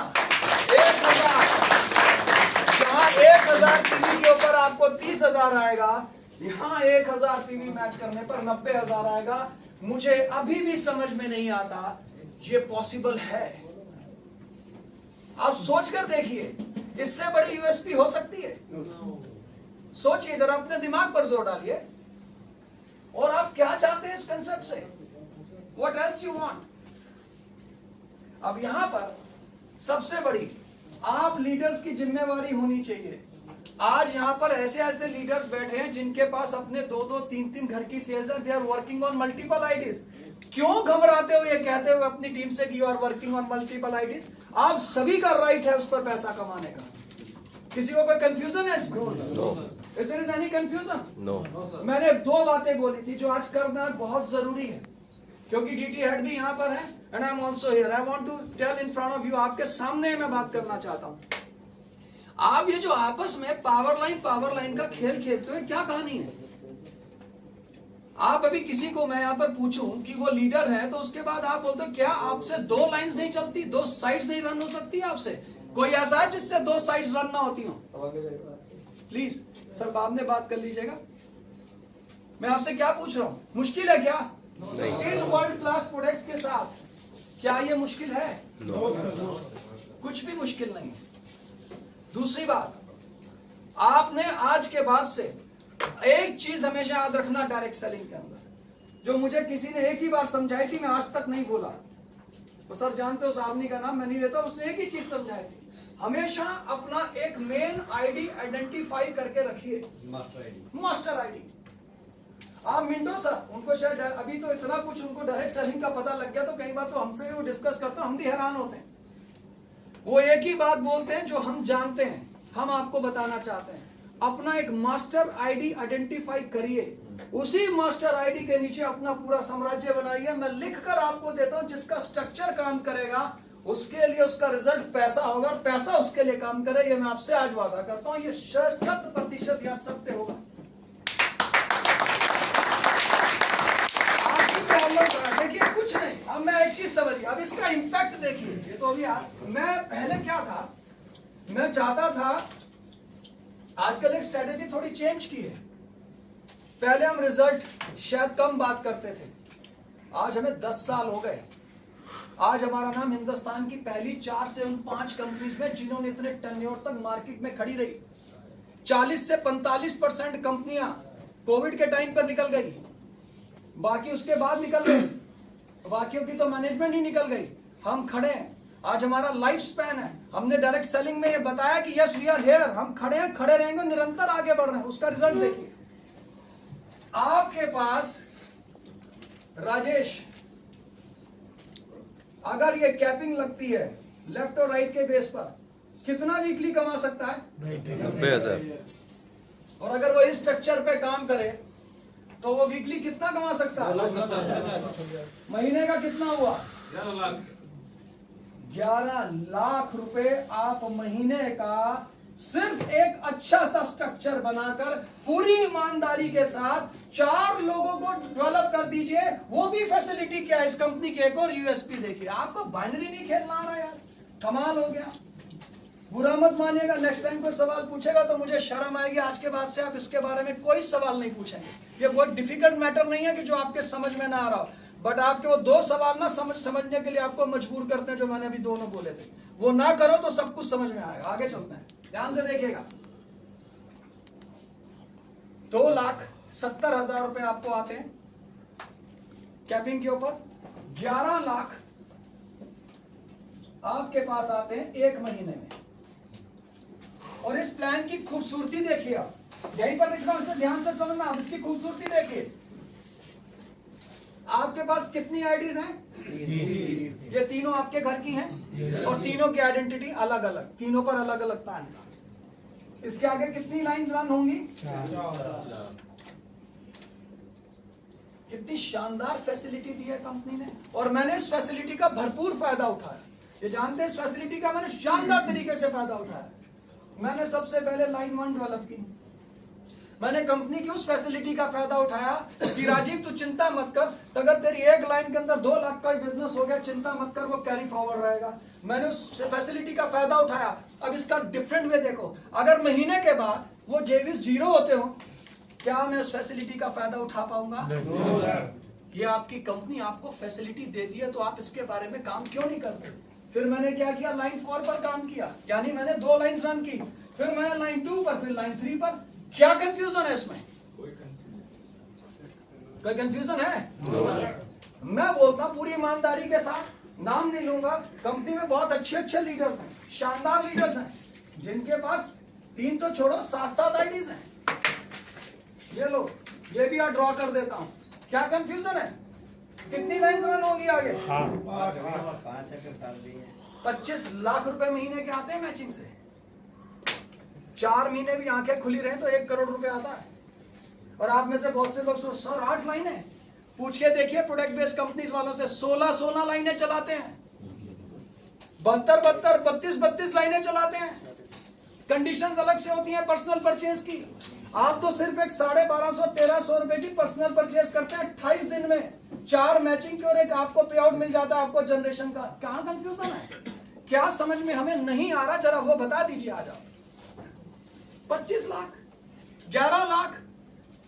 1000 पीवी के ऊपर आपको 30,000 आएगा, यहाँ 1000 पीवी मैच करने पर 90,000 आएगा। मुझे अभी भी समझ में नहीं आता ये पॉसिबल है। आप सोचकर देखिए, इससे बड़ी यूएसपी हो सकती है? सोचिए जरा, अपने दिमाग पर जोर डालिए और आप क्या चाहते हैं इस कंसेप्ट से? What else you want? अब यहां पर सबसे बड़ी आप लीडर्स की जिम्मेवारी होनी चाहिए। आज यहां पर ऐसे ऐसे लीडर्स बैठे हैं जिनके पास अपने 2-2, 3-3 घर की सेल्स है। They are working on multiple IDs. क्यों घबराते हो ये कहते हुए अपनी टीम से कि you are working on multiple IDs? आप सभी का राइट है उस पर पैसा कमाने का। किसी को कोई कंफ्यूजन है इसमें? If there is any confusion? No. मैंने 2 बातें बोली थी जो आज करना बहुत जरूरी है, क्योंकि डीटी हेड भी यहाँ पर है and I am also here. I want to tell in front of you, आपके सामने मैं बात करना चाहता हूँ। आप ये जो आपस में पावर लाइन का खेल खेलते हो, क्या कहानी है? आप अभी किसी को मैं यहाँ पर पूछूं कि वो लीडर है, तो उसके बाद आप बोलते हो क्या आपसे 2 लाइंस नहीं चलती, 2 साइड्स नहीं रन हो सकती आपसे? कोई ऐसा है जिससे 2 साइड्स रन ना होती हो? प्लीज सर, बाद में बात कर लीजिएगा। मैं आपसे क्या पूछ रहा हूं, मुश्किल है क्या? इन वर्ल्ड क्लास प्रोडक्ट्स के साथ क्या ये मुश्किल है? कुछ भी मुश्किल नहीं है। दूसरी बात, आपने आज के बाद से एक चीज हमेशा याद रखना डायरेक्ट सेलिंग के अंदर, जो मुझे किसी ने एक ही बार समझाई थी, मैं आज तक नहीं बोला। तो सर जानते हो उस आदमी का नाम मैं नहीं लेता, उसने एक ही चीज समझाई थी, हमेशा अपना एक मेन आईडी आइडेंटिफाई करके रखिए, मास्टर आईडी। आप मिंटो सर, उनको शायद अभी तो इतना कुछ उनको डायरेक्ट सेलिंग का पता लग गया, तो कई बार तो हमसे भी वो डिस्कस करते हैं, हम भी हैरान होते हैं। वो एक ही बात बोलते हैं जो हम जानते हैं, हम आपको बताना चाहते हैं। अपना एक मास्टर आईडी आइडेंटिफाई करिए, उसी मास्टर आईडी के नीचे अपना पूरा साम्राज्य बनाइए। मैं लिखकर आपको देता हूं, जिसका स्ट्रक्चर काम करेगा उसके लिए उसका रिजल्ट पैसा होगा, और पैसा उसके लिए काम करे, ये मैं आपसे आज वादा करता हूं, ये 100% यहां सत्य होगा। आपकी प्रॉब्लम देखिए कुछ नहीं। अब मैं एक चीज समझिए, अब इसका इंपैक्ट देखिए। ये तो अभी मैं पहले क्या था, मैं चाहता था, आजकल एक स्ट्रेटेजी थोड़ी चेंज की है। पहले हम रिजल्ट शायद कम बात करते थे, आज हमें 10 साल हो गए। आज हमारा नाम हिंदुस्तान की पहली 4 से उन 5 कंपनीज में जिन्होंने इतने टर्नओवर तक मार्केट में खड़ी रही। 40 से 45% कंपनियां कोविड के टाइम पर निकल गई, बाकी उसके बाद निकल गई, बाकियों की तो मैनेजमेंट ही निकल गई। हम खड़े हैं, आज हमारा लाइफ स्पैन है। हमने डायरेक्ट सेलिंग में ये बताया कि यस वी आर हियर, हम खड़े हैं, खड़े रहेंगे, निरंतर आगे बढ़ रहे हैं। उसका रिजल्ट देखिए। आपके पास राजेश, अगर ये कैपिंग लगती है लेफ्ट और राइट के बेस पर, कितना वीकली कमा सकता है? 90,000। और अगर वो इस स्ट्रक्चर पे काम करे तो वो वीकली कितना कमा सकता है? महीने का कितना हुआ? 11 लाख रुपए आप महीने का सिर्फ एक अच्छा सा स्ट्रक्चर बनाकर पूरी ईमानदारी के साथ 4 लोगों को डेवलप कर दीजिए। वो भी फैसिलिटी क्या है इस कंपनी की, एक और यूएसपी देखिए। आपको बाइनरी नहीं खेलना आ रहा यार, कमाल हो गया। बुरा मत मानिएगा, नेक्स्ट टाइम कोई सवाल पूछेगा तो मुझे शर्म आएगी। आज के बाद से आप इसके बारे में कोई सवाल नहीं पूछेंगे। ये बहुत डिफिकल्ट मैटर नहीं है कि जो आपके समझ में ना आ रहा हो, बट आपके वो 2 सवाल ना समझने के लिए आपको मजबूर करते हैं, जो मैंने अभी दोनों बोले थे। वो ना करो तो सब कुछ समझ में आएगा। आगे चलते हैं, ध्यान से देखिएगा। 2,70,000 रुपए आपको आते हैं कैपिंग के ऊपर, 11 लाख आपके पास आते हैं 1 महीने में। और इस प्लान की खूबसूरती देखिए, आप यहीं पर लिखा हूं, इसे ध्यान से समझना। आप इसकी खूबसूरती देखिए। आपके पास कितनी आईडीज हैं? ये तीनों आपके घर की हैं और तीनों की आइडेंटिटी अलग अलग, तीनों पर अलग अलग पैन कार्ड। इसके आगे कितनी लाइंस रन होंगी? 4। कितनी शानदार फैसिलिटी दी है कंपनी ने, और मैंने इस फैसिलिटी का भरपूर फायदा उठाया। ये जानते हैं इस फैसिलिटी का मैंने शानदार तरीके से फायदा उठाया। मैंने सबसे पहले लाइन 1 डेवलप की। मैंने कंपनी की उस फैसिलिटी का फायदा उठाया कि राजीव तू चिंता मत कर, अगर तेरी एक लाइन के अंदर 2 लाख का बिजनेस हो गया, चिंता मत कर, वो कैरी फॉरवर्ड रहेगा। मैंने उस फैसिलिटी का फायदा उठाया। अब इसका डिफरेंट वे देखो, अगर महीने के बाद वो जेवीज 0 होते हो, क्या मैं उस फैसिलिटी का फायदा उठा पाऊंगा? ये आपकी कंपनी आपको फैसिलिटी देती है तो आप इसके बारे में काम क्यों नहीं करते? फिर मैंने क्या किया, लाइन 4 पर काम किया, यानी मैंने 2 लाइंस रन की, फिर मैंने लाइन 2 पर, फिर लाइन 3 पर। क्या कंफ्यूजन है इसमें? कोई कंफ्यूजन है? मैं बोलता हूं पूरी ईमानदारी के साथ, नाम नहीं लूंगा, कंपनी में बहुत अच्छे लीडर्स हैं, शानदार लीडर्स हैं, जिनके पास 3 तो छोड़ो 7 आईडीज हैं। ये लो, ये भी ड्रॉ कर देता हूं। क्या कंफ्यूजन है? कितनी लाइंस रन होगी आगे? 25 लाख रुपए महीने के आते हैं मैचिंग से। 4 महीने भी आंखें खुली रहे तो 1 करोड़ रुपए आता है। और आप में से बहुत से लोग सोच, सर 8 लाइनें, पूछ के देखिए प्रोडक्ट बेस्ड कंपनीज वालों से, 16 लाइनें चलाते हैं, 32 लाइनें चलाते हैं। कंडीशंस अलग से होती हैं पर्सनल परचेज की। आप तो सिर्फ एक 1250-1300 रुपए की पर्सनल परचेज करते हैं 28 दिन में, 4 मैचिंग की और एक आपको पे आउट मिल जाता है आपको जनरेशन का। कहां कंफ्यूजन है? क्या समझ में हमें नहीं आ रहा? जरा वो बता दीजिए आज आप। 25 लाख, 11 लाख,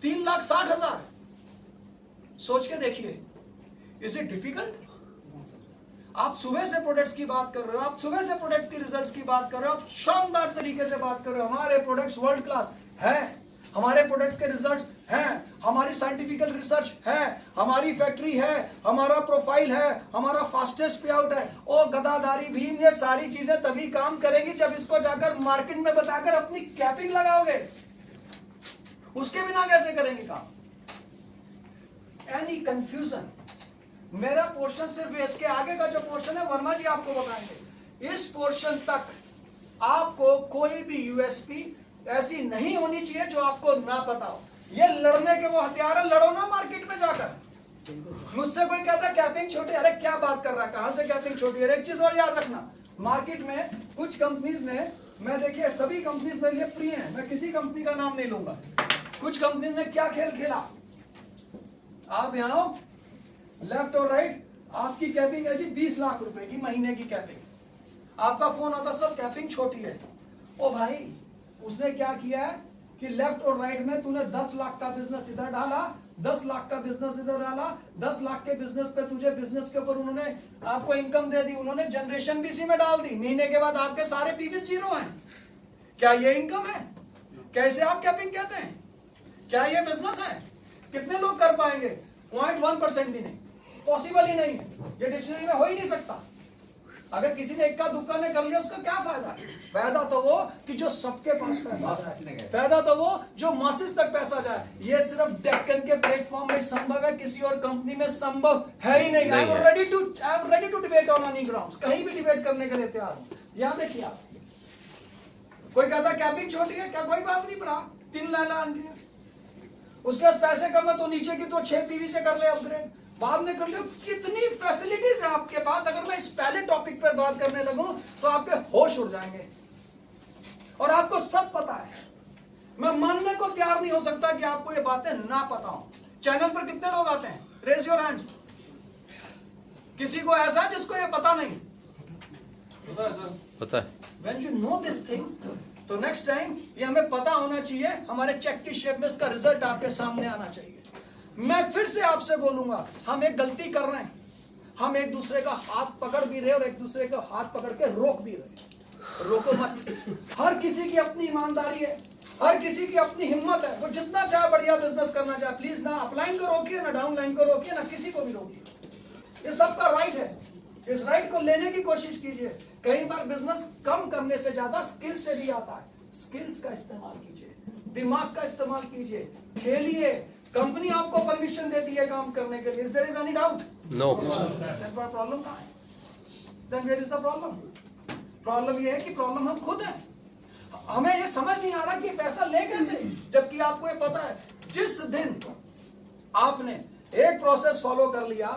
3,60,000, सोच के देखिए, इज इट डिफिकल्ट? आप सुबह से प्रोडक्ट्स की बात कर रहे हो, आप सुबह से प्रोडक्ट्स की रिजल्ट्स की बात कर रहे हो, आप शानदार तरीके से बात कर रहे हो, हमारे प्रोडक्ट्स वर्ल्ड क्लास है, हमारे प्रोडक्ट्स के रिजल्ट्स हैं, हमारी साइंटिफिकल रिसर्च है, हमारी फैक्ट्री है, हमारा प्रोफाइल है, हमारा फास्टेस्ट पे आउट है। ओ गदादारी भीम, ये सारी चीजें तभी काम करेंगी जब इसको जाकर मार्केट में बताकर अपनी कैपिंग लगाओगे। उसके बिना कैसे करेंगे काम? Any confusion? मेरा पोर्शन सिर्फ इसके आगे का जो पोर्शन है वर्मा जी आपको बताएंगे। इस पोर्शन तक आपको कोई भी यूएसपी ऐसी नहीं होनी चाहिए जो आपको ना पता हो। ये लड़ने के वो हथियार है, लड़ो ना मार्केट में जाकर। मुझसे कोई कहता कैपिंग छोटी, अरे क्या बात कर रहा है, कहां से कैपिंग छोटी है? एक चीज और याद रखना, मार्केट में कुछ कंपनीज ने, मैं देखिए सभी कंपनीज मेरे लिए प्रिय है, मैं किसी कंपनी का नाम नहीं लूंगा, कुछ कंपनीज ने क्या खेल खेला, आप यहां हो, लेफ्ट और राइट, आपकी कैपिंग है जी 20 लाख रुपए की महीने की कैपिंग, आपका फोन आता सर कैपिंग छोटी है। ओ भाई, उसने क्या किया है कि लेफ्ट और राइट में तूने 10 लाख का बिजनेस इधर डाला, 10 लाख का बिजनेस इधर डाला, 10 लाख के बिजनेस पे तुझे बिजनेस के ऊपर उन्होंने आपको इनकम दे दी, उन्होंने जनरेशन भी इसी में डाल दी, महीने के बाद आपके सारे पीवीस 0 हैं। क्या ये इनकम है? कैसे आप कैपिंग कहते हैं? क्या ये बिजनेस है? कितने लोग कर पाएंगे? 0.1% भी नहीं, पॉसिबल ही नहीं है, ये डिक्शनरी में हो ही नहीं सकता। अगर किसी ने इक्का दुक्का ने कर लिया उसका क्या फायदा? फायदा तो वो कि जो सबके पास पैसा जाए, फायदा तो वो जो मासेस तक पैसा जाए। ये सिर्फ डेक्कन के प्लेटफॉर्म में संभव है, किसी और कंपनी में संभव है ही नहीं। I am ready to debate on any grounds, कहीं भी डिबेट करने के लिए तैयार हूं। यहां देखिए आप, कोई कहता कैपिंग छोटी है, क्या कोई बात नहीं, पड़ा 3 लाख, उसके पास पैसे कम है तो नीचे की तो 6 पीवी से कर ले अपग्रेड, बाद में कर लियो। कितनी फैसिलिटीज है आपके पास। अगर मैं इस पहले टॉपिक पर बात करने लगूं तो आपके होश उड़ जाएंगे, और आपको सब पता है। मैं मानने को तैयार नहीं हो सकता कि आपको ये बातें ना पता हो। चैनल पर कितने लोग आते हैं? Raise your hands. किसी को ऐसा है जिसको ये पता नहीं? पता है। When you know this thing, तो नेक्स्ट टाइम ये हमें पता होना चाहिए, हमारे चेक की शेप में इसका रिजल्ट आपके सामने आना चाहिए। मैं फिर से आपसे बोलूंगा, हम एक गलती कर रहे हैं, हम एक दूसरे का हाथ पकड़ भी रहे और एक दूसरे का हाथ पकड़ के रोक भी रहे। रोको मत। हर किसी की अपनी ईमानदारी है, हर किसी की अपनी हिम्मत है, वो जितना चाहे बढ़िया बिजनेस करना चाहे। प्लीज ना अपलाइन को रोकिए, ना डाउन लाइन को रोकिए, ना किसी को भी रोकिए। ये सबका राइट है, इस राइट को लेने की कोशिश कीजिए। कई बार बिजनेस कम करने से ज्यादा स्किल से भी आता है। स्किल्स का इस्तेमाल कीजिए, दिमाग का इस्तेमाल कीजिए, खेलिए। कंपनी आपको परमिशन देती है काम करने के लिए। Is there is any doubt? No. Problem कहां है? Then where is the problem? Problem ये है कि प्रॉब्लम हम खुद हैं। हमें ये समझ नहीं आ रहा कि पैसा ले कैसे, जबकि आपको ये पता है। जिस दिन आपने एक प्रोसेस फॉलो कर लिया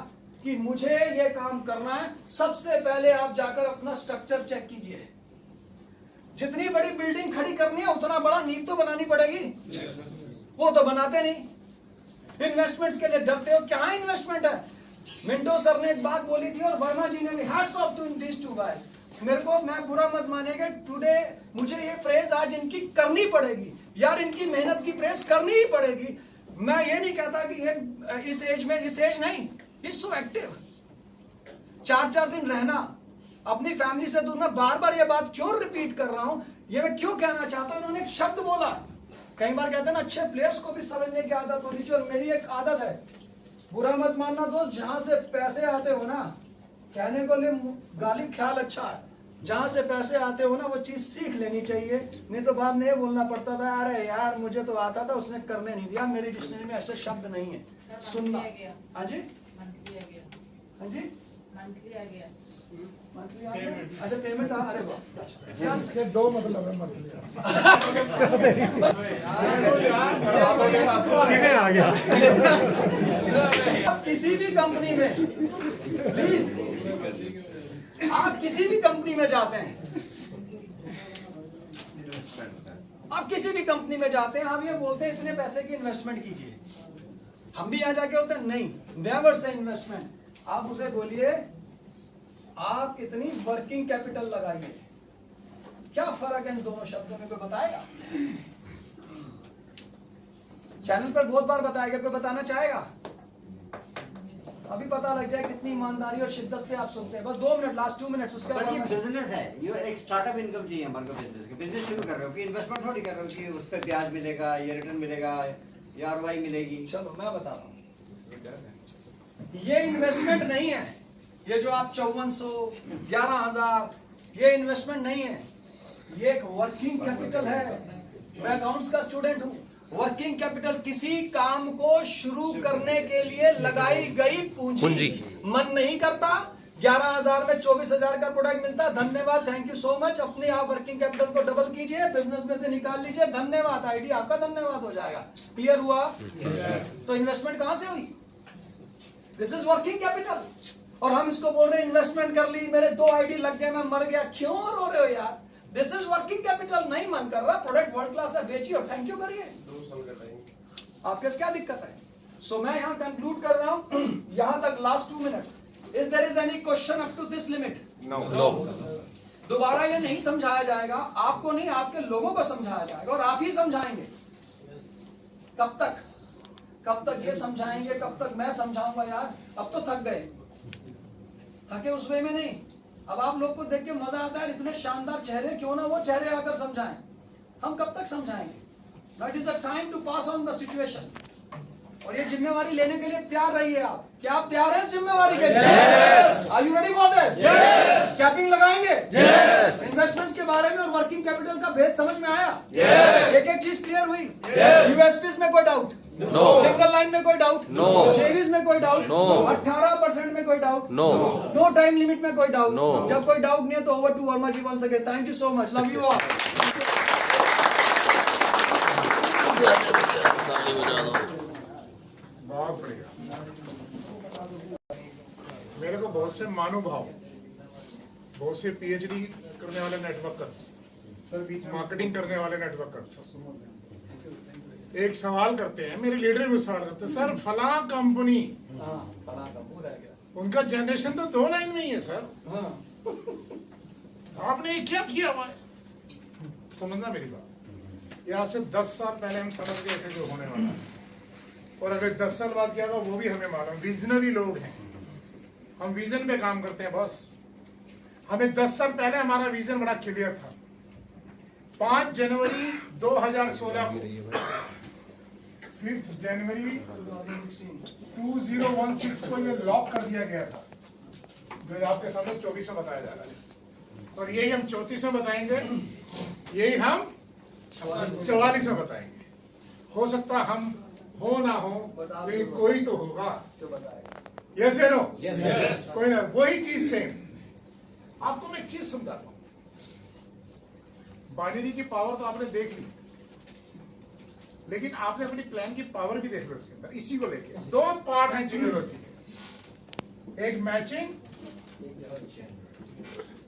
कि मुझे ये काम करना है, सबसे पहले आप जाकर अपना स्ट्रक्चर चेक कीजिए। जितनी बड़ी बिल्डिंग खड़ी करनी है उतना बड़ा नींव तो बनानी पड़ेगी, वो तो बनाते नहीं। इन्वेस्टमेंट्स के लिए डरते हो, क्या इन्वेस्टमेंट है? मिंटो सर ने एक बात बोली थी और वर्मा जी ने भी, hats off to this two guys. मेरे को, मैं बुरा मत मानेंगे, टुडे मुझे ये प्रेस आज इनकी करनी पड़ेगी यार, इनकी मेहनत की प्रेस करनी ही पड़ेगी। मैं ये नहीं कहता कि ये इस एज में, इस एज नहीं, इज सो एक्टिव। 4-4 दिन रहना अपनी फैमिली से दूर। मैं बार बार ये बात क्यों रिपीट कर रहा हूं, ये मैं क्यों कहना चाहता हूं, उन्होंने एक शब्द बोला। कई बार कहते हैं ना अच्छे प्लेयर्स को भी समझने की आदत होनी चाहिए, और मेरी एक आदत है, बुरा मत मानना दोस्त, जहां से पैसे आते हो ना, कहने को लिए गालिब ख्याल अच्छा है, जहां से पैसे आते हो ना वो चीज सीख लेनी चाहिए, नहीं तो बाद में ये बोलना पड़ता था अरे यार मुझे तो आता था उसने करने नहीं दिया। मेरी डिक्शनरी में ऐसे शब्द नहीं है। सुनना। हाँ जी, हाँ जी, मंथली आ गया। अच्छा पेमेंट, अरे वाह, इसके 2 मतलब है मंथली। आ गया। आप किसी भी कंपनी में, प्लीज, आप किसी भी कंपनी में जाते हैं, आप किसी भी कंपनी में जाते हैं, आप ये बोलते हैं इतने पैसे की इन्वेस्टमेंट कीजिए। हम भी यहाँ जाके होते हैं नहीं, नेवर से इन्वेस्टमेंट। आप उसे बोलिए आप इतनी वर्किंग कैपिटल लगाइए। क्या फर्क है इन दोनों शब्दों में, कोई बताएगा? चैनल पर बहुत बार बताएगा, कोई बताना चाहेगा? अभी पता लग जाए कितनी ईमानदारी और शिद्दत से आप सुनते हैं। बस 2 मिनट, लास्ट 2 मिनट, उसके सर बाद ये मैं- बिजनेस है, ये एक स्टार्टअप इनकम चाहिए हमारे को। बिजनेस के बिजनेस शुरू कर रहे हो कि इन्वेस्टमेंट थोड़ी कर रहे हो कि उस पर ब्याज मिलेगा या रिटर्न मिलेगा या आरओआई मिलेगी। चलो मैं बता रहा हूँ, ये इन्वेस्टमेंट नहीं है। ये जो आप 5400, 11,000, ये इन्वेस्टमेंट नहीं है, ये एक वर्किंग कैपिटल है। मैं अकाउंट्स का स्टूडेंट हूँ। वर्किंग कैपिटल किसी काम को शुरू करने के लिए लगाई गई पूंजी। मन नहीं करता, 11,000 में 24,000 का प्रोडक्ट मिलता, धन्यवाद, थैंक यू सो मच। अपने आप वर्किंग कैपिटल को डबल कीजिए, बिजनेस में से निकाल लीजिए, धन्यवाद, आईडी आपका धन्यवाद हो जाएगा। क्लियर हुआ? तो इन्वेस्टमेंट कहां से हुई? This is working capital. और हम इसको बोल रहे हैं इन्वेस्टमेंट कर ली, मेरे 2 आईडी लग गए, मैं मर गया। क्यों रो रहे हो यार? This is working capital. नहीं मन कर रहा, प्रोडक्ट वर्ल्ड क्लास है, बेचिए और थैंक यू करिए। आपके क्या दिक्कत है? सो मैं यहाँ कंक्लूड कर रहा हूँ, यहाँ तक last 2 minutes. Is there is any question up to this limit? No. दोबारा ये नहीं समझाया जाएगा, आपको नहीं, आपके लोगों को समझाया जाएगा, और आप ही समझाएंगे। कब तक? कब तक ये समझाएंगे, कब तक मैं समझाऊंगा यार? अब तो थक गए, थके उस वे में नहीं। अब आप लोग को देख के मजा आता है, इतने शानदार चेहरे, क्यों ना वो चेहरे आकर समझाएं। हम कब तक समझाएंगे? That is a time to pass on the situation। और ये जिम्मेवारी लेने के लिए तैयार रहिए आप। क्या आप तैयार हैं इस जिम्मेवारी के लिए? Are you ready for this? Yes। Capping लगाएंगे? Yes। इन्वेस्टमेंट्स के बारे में और वर्किंग कैपिटल का भेद समझ में आया? Yes। एक एक चीज क्लियर हुई? Yes। यूएसपीज में कोई डाउट? No। सिंगल लाइन में कोई डाउट? No। जेवीज में कोई डाउट? No। 18% में कोई doubt? No। No time limit में कोई डाउट? No। जब कोई डाउट नहीं है तो over to Verma ji once again. Thank you so much, love you all. बहुत बढ़िया। मेरे को बहुत से महानुभाव, बहुत से पीएचडी करने वाले नेटवर्कर्स, सर बीच में मार्केटिंग करने वाले नेटवर्कर्स एक सवाल करते हैं, मेरे लीडर भी सवाल करते हैं, सर फला कंपनी, उनका जनरेशन तो 2 लाइन में ही है सर, आपने ये क्या किया हुआ है? समझना मेरी बात, यहाँ से 10 साल पहले हम समझ गए थे जो होने वाला है, और अगर 10 साल बाद क्या होगा वो भी हमें मालूम। विजनरी लोग हैं, हम विजन पे काम करते हैं बॉस। हमें 10 साल पहले हमारा विजन बड़ा क्लियर था। 5 जनवरी 2016 को, 5 जनवरी 2016 को ये लॉक कर दिया गया था, जो आपके सामने 24 में बताया जा रहा है, और यही हम 34 में बताएंगे, यही हम 44 में बताएंगे। हो सकता हम हो ना हो, लेकिन कोई तो होगा। यस या नो? कोई ना, वही चीज सेम। आपको मैं एक चीज समझाता हूं, बाइनरी की पावर तो आपने देख ली, लेकिन आपने अपनी प्लान की पावर भी देख लो इसके अंदर। इसी को लेके 2 पार्ट हैं जिम्मेदारी के, एक मैचिंग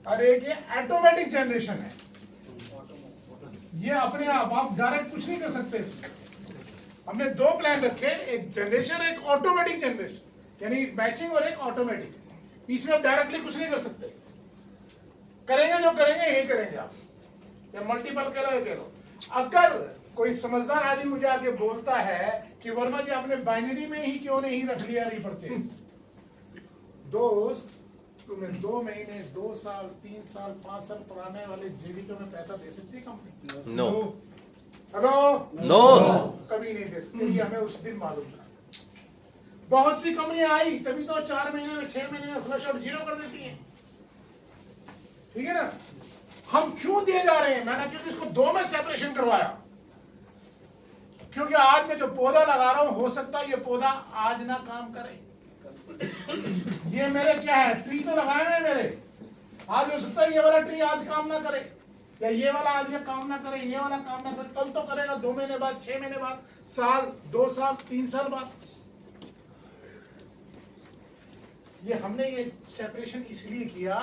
और एक ये ऑटोमेटिक जनरेशन है। ये अपने आप डायरेक्ट कुछ नहीं कर सकते इसमें। हमने दो प्लान रखे, एक जनरेशन, एक ऑटोमेटिक जनरेशन, यानी मैचिंग और एक ऑटोमेटिक। इसमें आप डायरेक्टली कुछ नहीं कर सकते, करेंगे जो करेंगे यही करेंगे आप, या मल्टीपल कह लो। अगर कोई समझदार आदमी मुझे आके बोलता है कि वर्मा जी आपने बाइनरी में ही क्यों नहीं रख लिया रीपरचेज, दोस्त तुम्हें 2 महीने, 2 साल, 3 साल, 5 साल पुराने वाले जेबीके में पैसा दे सकती है कंपनी? नो हेलो, नो कभी नहीं दे सकती। ये हमें उस दिन मालूम था। बहुत सी कंपनियां आई तभी तो 4 महीने में, 6 महीने में फ्लश आउट 0 कर देती हैं, ठीक है ना। हम क्यों दिए जा रहे हैं? मैंने क्योंकि इसको 2 में सेपरेशन करवाया, क्योंकि आज मैं जो पौधा लगा रहा हूं, हो सकता है ये पौधा आज ना काम करे। ये मेरे क्या है, ट्री तो लगाए हैं मेरे, आज हो सकता है ये वाला ट्री आज काम ना करे, या ये वाला आज ये काम ना करे, ये वाला काम ना करे, कल तो करेगा 2 महीने बाद, 6 महीने बाद, साल, 2 साल, 3 साल बाद। ये हमने ये सेपरेशन इसलिए किया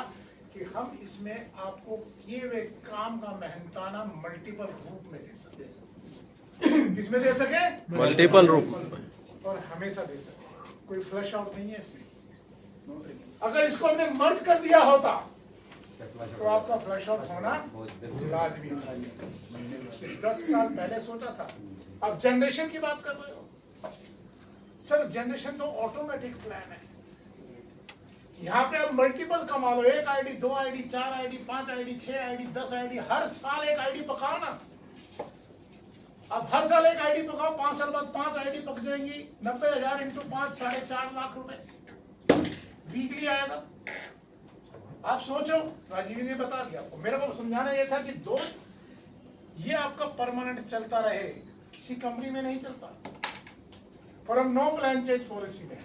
कि हम इसमें आपको किए हुए काम का मेहनताना मल्टीपल रूप में दे सके। किसमें दे सके? मल्टीपल रूप, और हमेशा दे सके। कोई फ्लश आउट नहीं है इसमें। अगर इसको हमने मर्ज कर दिया होता तो आपका फ्लश आउट होना लाजमी था। 10 साल पहले सोचा था। अब जनरेशन की बात कर रहे हो सर, जनरेशन तो ऑटोमेटिक प्लान है। यहाँ पे आप मल्टीपल कमा लो, 1 ID, 2 ID, 4 ID, 5 ID, 6 ID, 10 ID, हर साल 1 आईडी पकाओ ना। अब हर साल 1 आईडी पकाओ, 5 साल बाद 5 आईडी पक जाएंगी, 90,000 इंटू 5, 4.5 लाख रुपए वीकली आएगा। आप सोचो, राजीव ने बता दिया आपको। मेरे को समझाना यह था कि ये आपका परमानेंट चलता रहे, किसी कंपनी में नहीं चलता। और हम नो प्लान चेंज पॉलिसी में,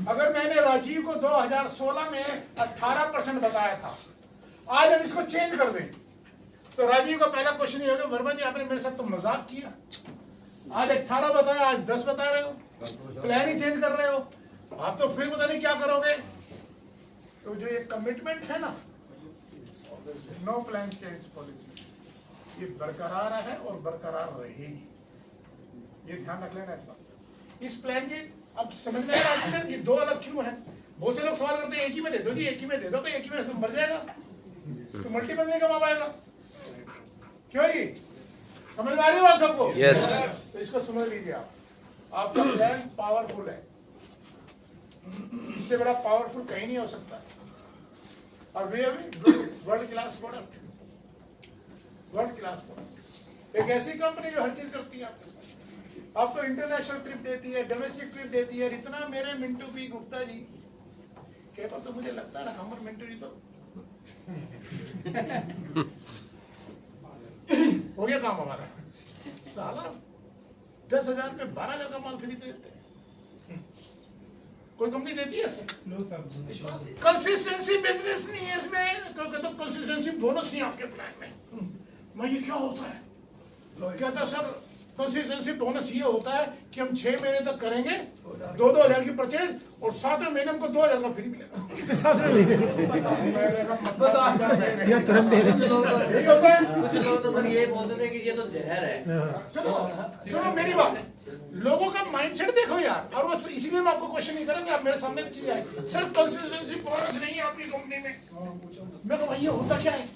अगर मैंने राजीव को 2016 में 18% बताया था, आज हम इसको चेंज कर दें तो राजीव का पहला क्वेश्चन ये होगा, वर्मा जी आपने मेरे साथ तो मजाक किया, आज 18 बताया, आज 10 बता रहे हो, प्लान ही चेंज कर रहे हो, आप तो फिर पता नहीं क्या करोगे। तो जो ये कमिटमेंट है ना, नो प्लान चेंज पॉलिसी, ये बरकरार है और बरकरार रहेगी। ये ध्यान रख लेना इस बात। इस प्लान की अब समझ में आ रहा है ये 2 अलग क्यों है। बहुत से लोग सवाल करते हैं एक ही में दे दो जी, एक ही में दे दो, तो एक ही में तो मर जाएगा, तो मल्टीपल नहीं कमा पाएगा। क्यों जी, समझ में आ रही है बात सबको? Yes. तो इसको समझ लीजिए आप, आपका प्लान पावरफुल है, इससे बड़ा पावरफुल कहीं नहीं हो सकता। और वे world class product, world class product, एक ऐसी कंपनी जो हर चीज करती है आपके साथ, आपको इंटरनेशनल ट्रिप देती है, डोमेस्टिक ट्रिप देती है। इतना मेरे मिंटू पी गुप्ता जी के पर तो मुझे लगता है हमर मिंटू जी तो हो गया काम हमारा। साला 10,000 पे 12,000 का माल खरीद देते हैं। कोई कंपनी देती है ऐसे? कंसिस्टेंसी बिजनेस नहीं है इसमें, क्योंकि तो कंसिस्टेंसी बोनस नहीं आपके प्लान में। मैं ये क्या होता है? कहता सर कंसिस्टेंसी बोनस ये होता है कि हम 6 महीने तक करेंगे 2,000 की परचेज और 7वें महीने हमको 2,000 का फ्री मिलेगा। कुछ लोग तो सर ये बोलते थे कि ये तो जहर है। सुनो मेरी बात, लोगों का माइंडसेट देखो यार। और वो इसीलिए मैं आपको क्वेश्चन नहीं करूंगा, आप मेरे सामने चीज आए सर कंसिस्टेंसी बोनस नहीं है आपकी कंपनी में। मैं कहूँ भाई ये होता क्या है?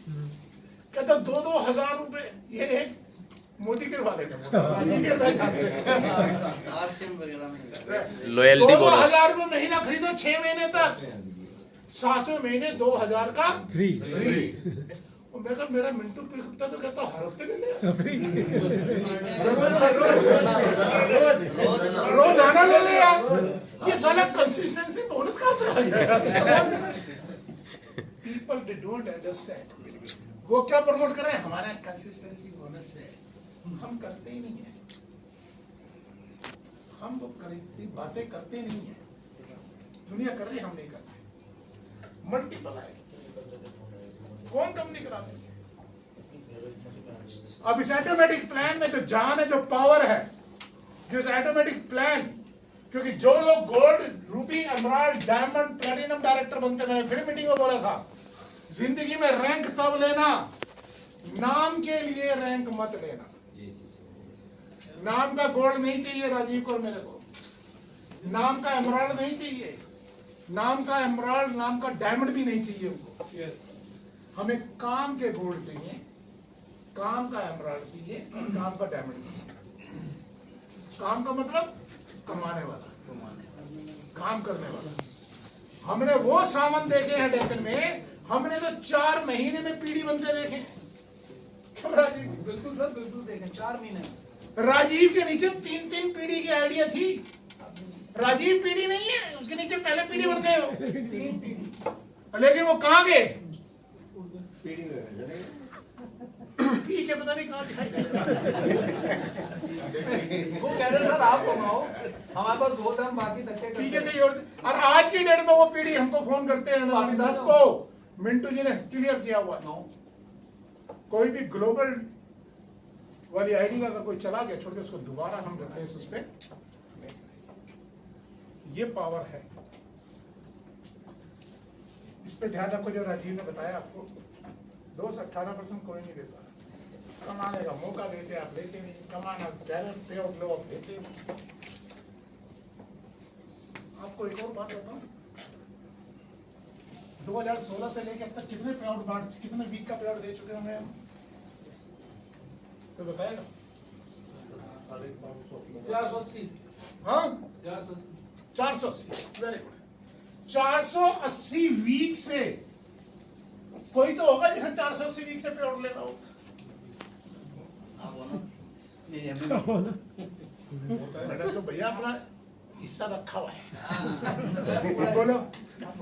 कहता 2,000 रुपए ये एक मोदी के वाले लॉयल्टी बोनस 2,000 रुपए महीना खरीदो 6 महीने तक, 7वें महीने 2,000 का फ्री। मैं कहा मेरा मिंटू पिकता तो कहता हर हफ्ते ले ले, रोज आना ले ले यार। ये साला कंसिस्टेंसी बोनस कहाँ से आ गया? People they don't understand. वो क्या प्रमोट कर रहे हैं? हमारा कंसिस्टेंसी बोनस है। हम करते ही नहीं है, हम तो बातें करते नहीं है। दुनिया कर रही है, हम नहीं करते। मल्टीपल है, कौन कंपनी करा देंगे? अब इस ऑटोमेटिक प्लान में जो जान है, जो पावर है, जो इस ऑटोमेटिक प्लान, क्योंकि जो लोग gold, Ruby, emerald, diamond, platinum director बनते, मैंने फिर मीटिंग में बोला था, जिंदगी में रैंक तब लेना नाम के लिए रैंक मत लेना। नाम का गोल्ड नहीं चाहिए राजीव को और मेरे को, नाम का एमराल्ड नहीं चाहिए, नाम का एमराल्ड, नाम का डायमंड भी नहीं चाहिए उनको। हमें काम के गोल्ड चाहिए, काम का एमराल्ड चाहिए और काम का डायमंड चाहिए। काम का मतलब कमाने वाला, काम करने वाला। हमने वो सावन देखे हैं डेक्कन में, हमने तो 4 महीने में पीढ़ी बनते देखे हैं। राजीव बिल्कुल सर, बिल्कुल देखें 4 महीने में। राजीव के नीचे 3 पीढ़ी की आइडिया थी। राजीव पीढ़ी नहीं है, उसके नीचे पहले पीढ़ी बन गए हो। 3 पीढ़ी। लेकिन वो कहाँ गए? पीढ़ी में चले गए। ठीक है, पता नहीं कहाँ दिखाई दे रहा। वो कह रहे सर आप कमाओ, हमारे पास बहुत है, हम बाकी धक्के ठीक है, करते कहीं और आज की डेट में वो पीढ़ी हमको फोन करते हैं वापिस आ जाओ। तो मिंटू जी ने क्लियर किया हुआ है। कोई भी ग्लोबल वाली आईडी का अगर कोई चला गया छोड़ के, उसको दोबारा हम रखते हैं उस पे। ये पावर है, इस पे ध्यान रखो। जो राजीव ने बताया आपको, 2 से 18% कोई नहीं देता। कमाने का मौका देते आप लेते नहीं, कमाना पे आउट लो आप लेते नहीं। आपको एक और बात बताऊं, 2016 से लेकर अब तक कितने पे आउट बांट, कितने वीक का पे आउट दे चुके होंगे हम? तो बताएगा? 480 हाँ 480 480, वेरी गुड। 480 वीक से कोई तो होगा जिसे 480 वीक से पे आउट लेना हो। नहीं, हमें होता है मैंने तो भैया अपना हिस्सा रखा हुआ है। बोलो,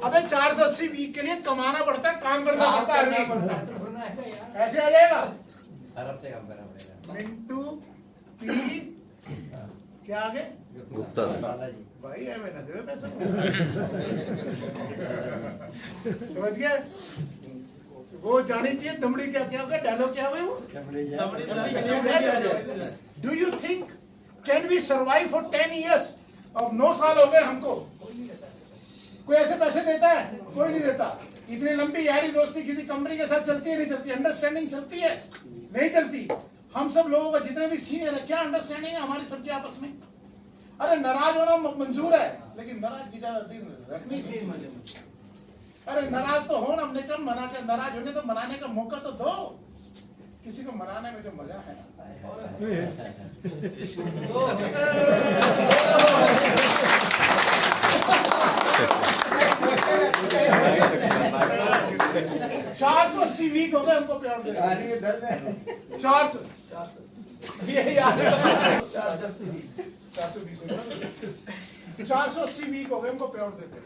अबे 480 वीक के लिए कमाना पड़ता है, काम करना पड़ता है। ऐसे आ जाएगा। हर हफ्ते काम करना पड़ेगा। मिंटू पी क्या आगे गुप्ता सर। बालाजी भाई है, मैं ना दे पैसा। समझ गया? वो जानी चाहिए दमड़ी क्या क्या होगा, डायलॉग क्या हुआ वो? Do you think can we survive for 10 years? अब 9 साल हो गए हमको, कोई ऐसे पैसे देता है? कोई नहीं देता। इतनी लंबी यारी दोस्ती किसी कंपनी के साथ चलती है नहीं चलती? अंडरस्टैंडिंग चलती है नहीं चलती? हम सब लोगों का जितने भी सीनियर है, क्या अंडरस्टैंडिंग है हमारी सबके आपस में? अरे नाराज होना मंजूर है, लेकिन नाराज की ज्यादा दिन रखनी नहीं। अरे नाराज तो हो ना, हमने कब मना कर, नाराज होंगे तो मनाने का मौका तो दो। किसी को मनाने में जो मजा है ना, 480 वीक हो गए हमको प्यार दे। कहानी में दर्द है। 400 ये याद 480 वीक हो गए हमको पे आउट देते।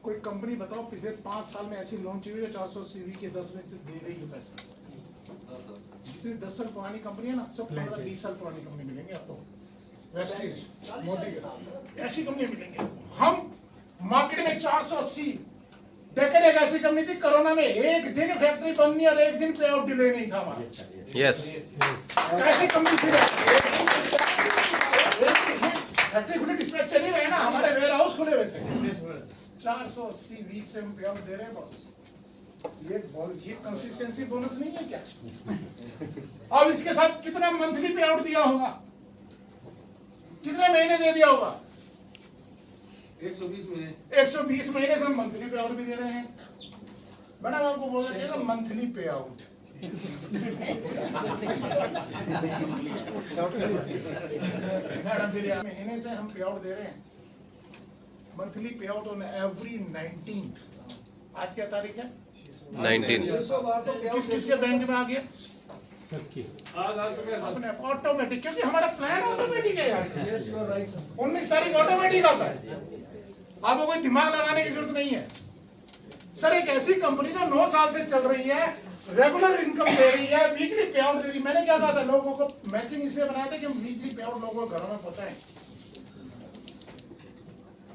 कोई कंपनी बताओ पिछले 5 साल में ऐसी लॉन्च हुई है 480 वीक के 10 में से दे रही है पैसा? जितनी 10 साल पुरानी कंपनी है ना, सब 15-20 साल पुरानी कंपनी मिलेंगे आपको। वेस्टेज, मोदी, ऐसी कंपनी मिलेंगे। हम मार्केट में 480 डेकेड एक ऐसी कंपनी थी, कोरोना में एक दिन फैक्ट्री बंद नहीं और एक दिन पे आउट डिले नहीं था हमारा। यस कैसी कंपनी थी? फैक्ट्री खुली, डिस्पैच चल ही रहे ना, हमारे वेयर हाउस खुले हुए थे। 480 वीक से हम पे आउट दे रहे हैं बॉस। ये कंसिस्टेंसी बोनस नहीं है क्या? अब इसके साथ कितना मंथली पे आउट दिया होगा, कितने महीने दे दिया होगा? 120 महीने 120 महीने से हम मंथली पे आउट भी दे रहे हैं। मैडम आपको बोल रहे थे मंथली पे आउट। महीने से हम पे आउट दे रहे हैं, मंथली पे आउट ऑन एवरी 19th। आज क्या तारीख है? 19 किस किसके बैंक में आ गया? अपने ऑटोमेटिक, क्योंकि हमारा प्लान ऑटोमेटिक है यार। 19 तारीख ऑटोमेटिक आता है, आपको कोई दिमाग लगाने की जरूरत नहीं है। सर एक ऐसी कंपनी जो 9 साल से चल रही है, रेगुलर इनकम दे रही है, वीकली पे आउट दे रही है। मैंने क्या कहा था लोगों को, मैचिंग इसलिए बनाया था कि हम वीकली पे आउट लोगों को घरों में पहुंचाएं।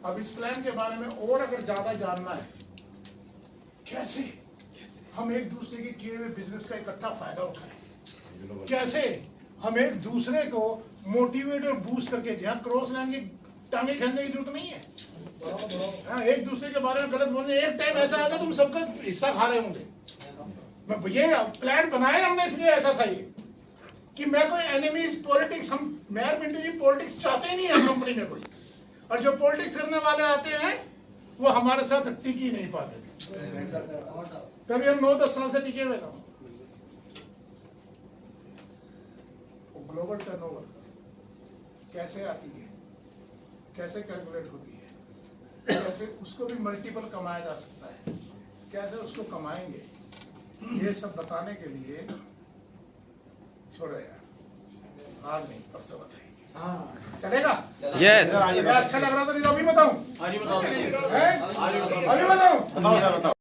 अब इस प्लान के बारे में और अगर ज्यादा जानना है, कैसे हम एक दूसरे के किए हुए बिजनेस का इकट्ठा फायदा उठाएं, कैसे हम एक दूसरे को मोटिवेट और बूस्ट करके, जहाँ क्रॉस लाइन की टांगे खेलने की जरूरत नहीं है। हाँ, एक दूसरे के बारे में गलत बोलने, एक टाइम ऐसा आएगा तुम सबका हिस्सा खा रहे होंगे। ये प्लान बनाया हमने इसलिए ऐसा था ये कि मैं कोई एनिमीज पॉलिटिक्स, हम मेयर पिंटू जी पॉलिटिक्स चाहते ही नहीं है कंपनी में कोई, और जो पॉलिटिक्स करने वाले आते हैं वो हमारे साथ टिक ही नहीं पाते, तभी हम 9-10 साल से टिके हुए ना। ग्लोबल टर्नओवर कैसे आती है, कैसे कैलकुलेट होती है, कैसे उसको भी मल्टीपल कमाया जा सकता है, कैसे उसको कमाएंगे, ये सब बताने के लिए छोड़ो यार, आज नहीं परसों बताएंगे। हाँ चलेगा? यस। अच्छा लग रहा था नहीं तो अभी बताऊं? आज ही बताओ हैं? अभी बताऊं?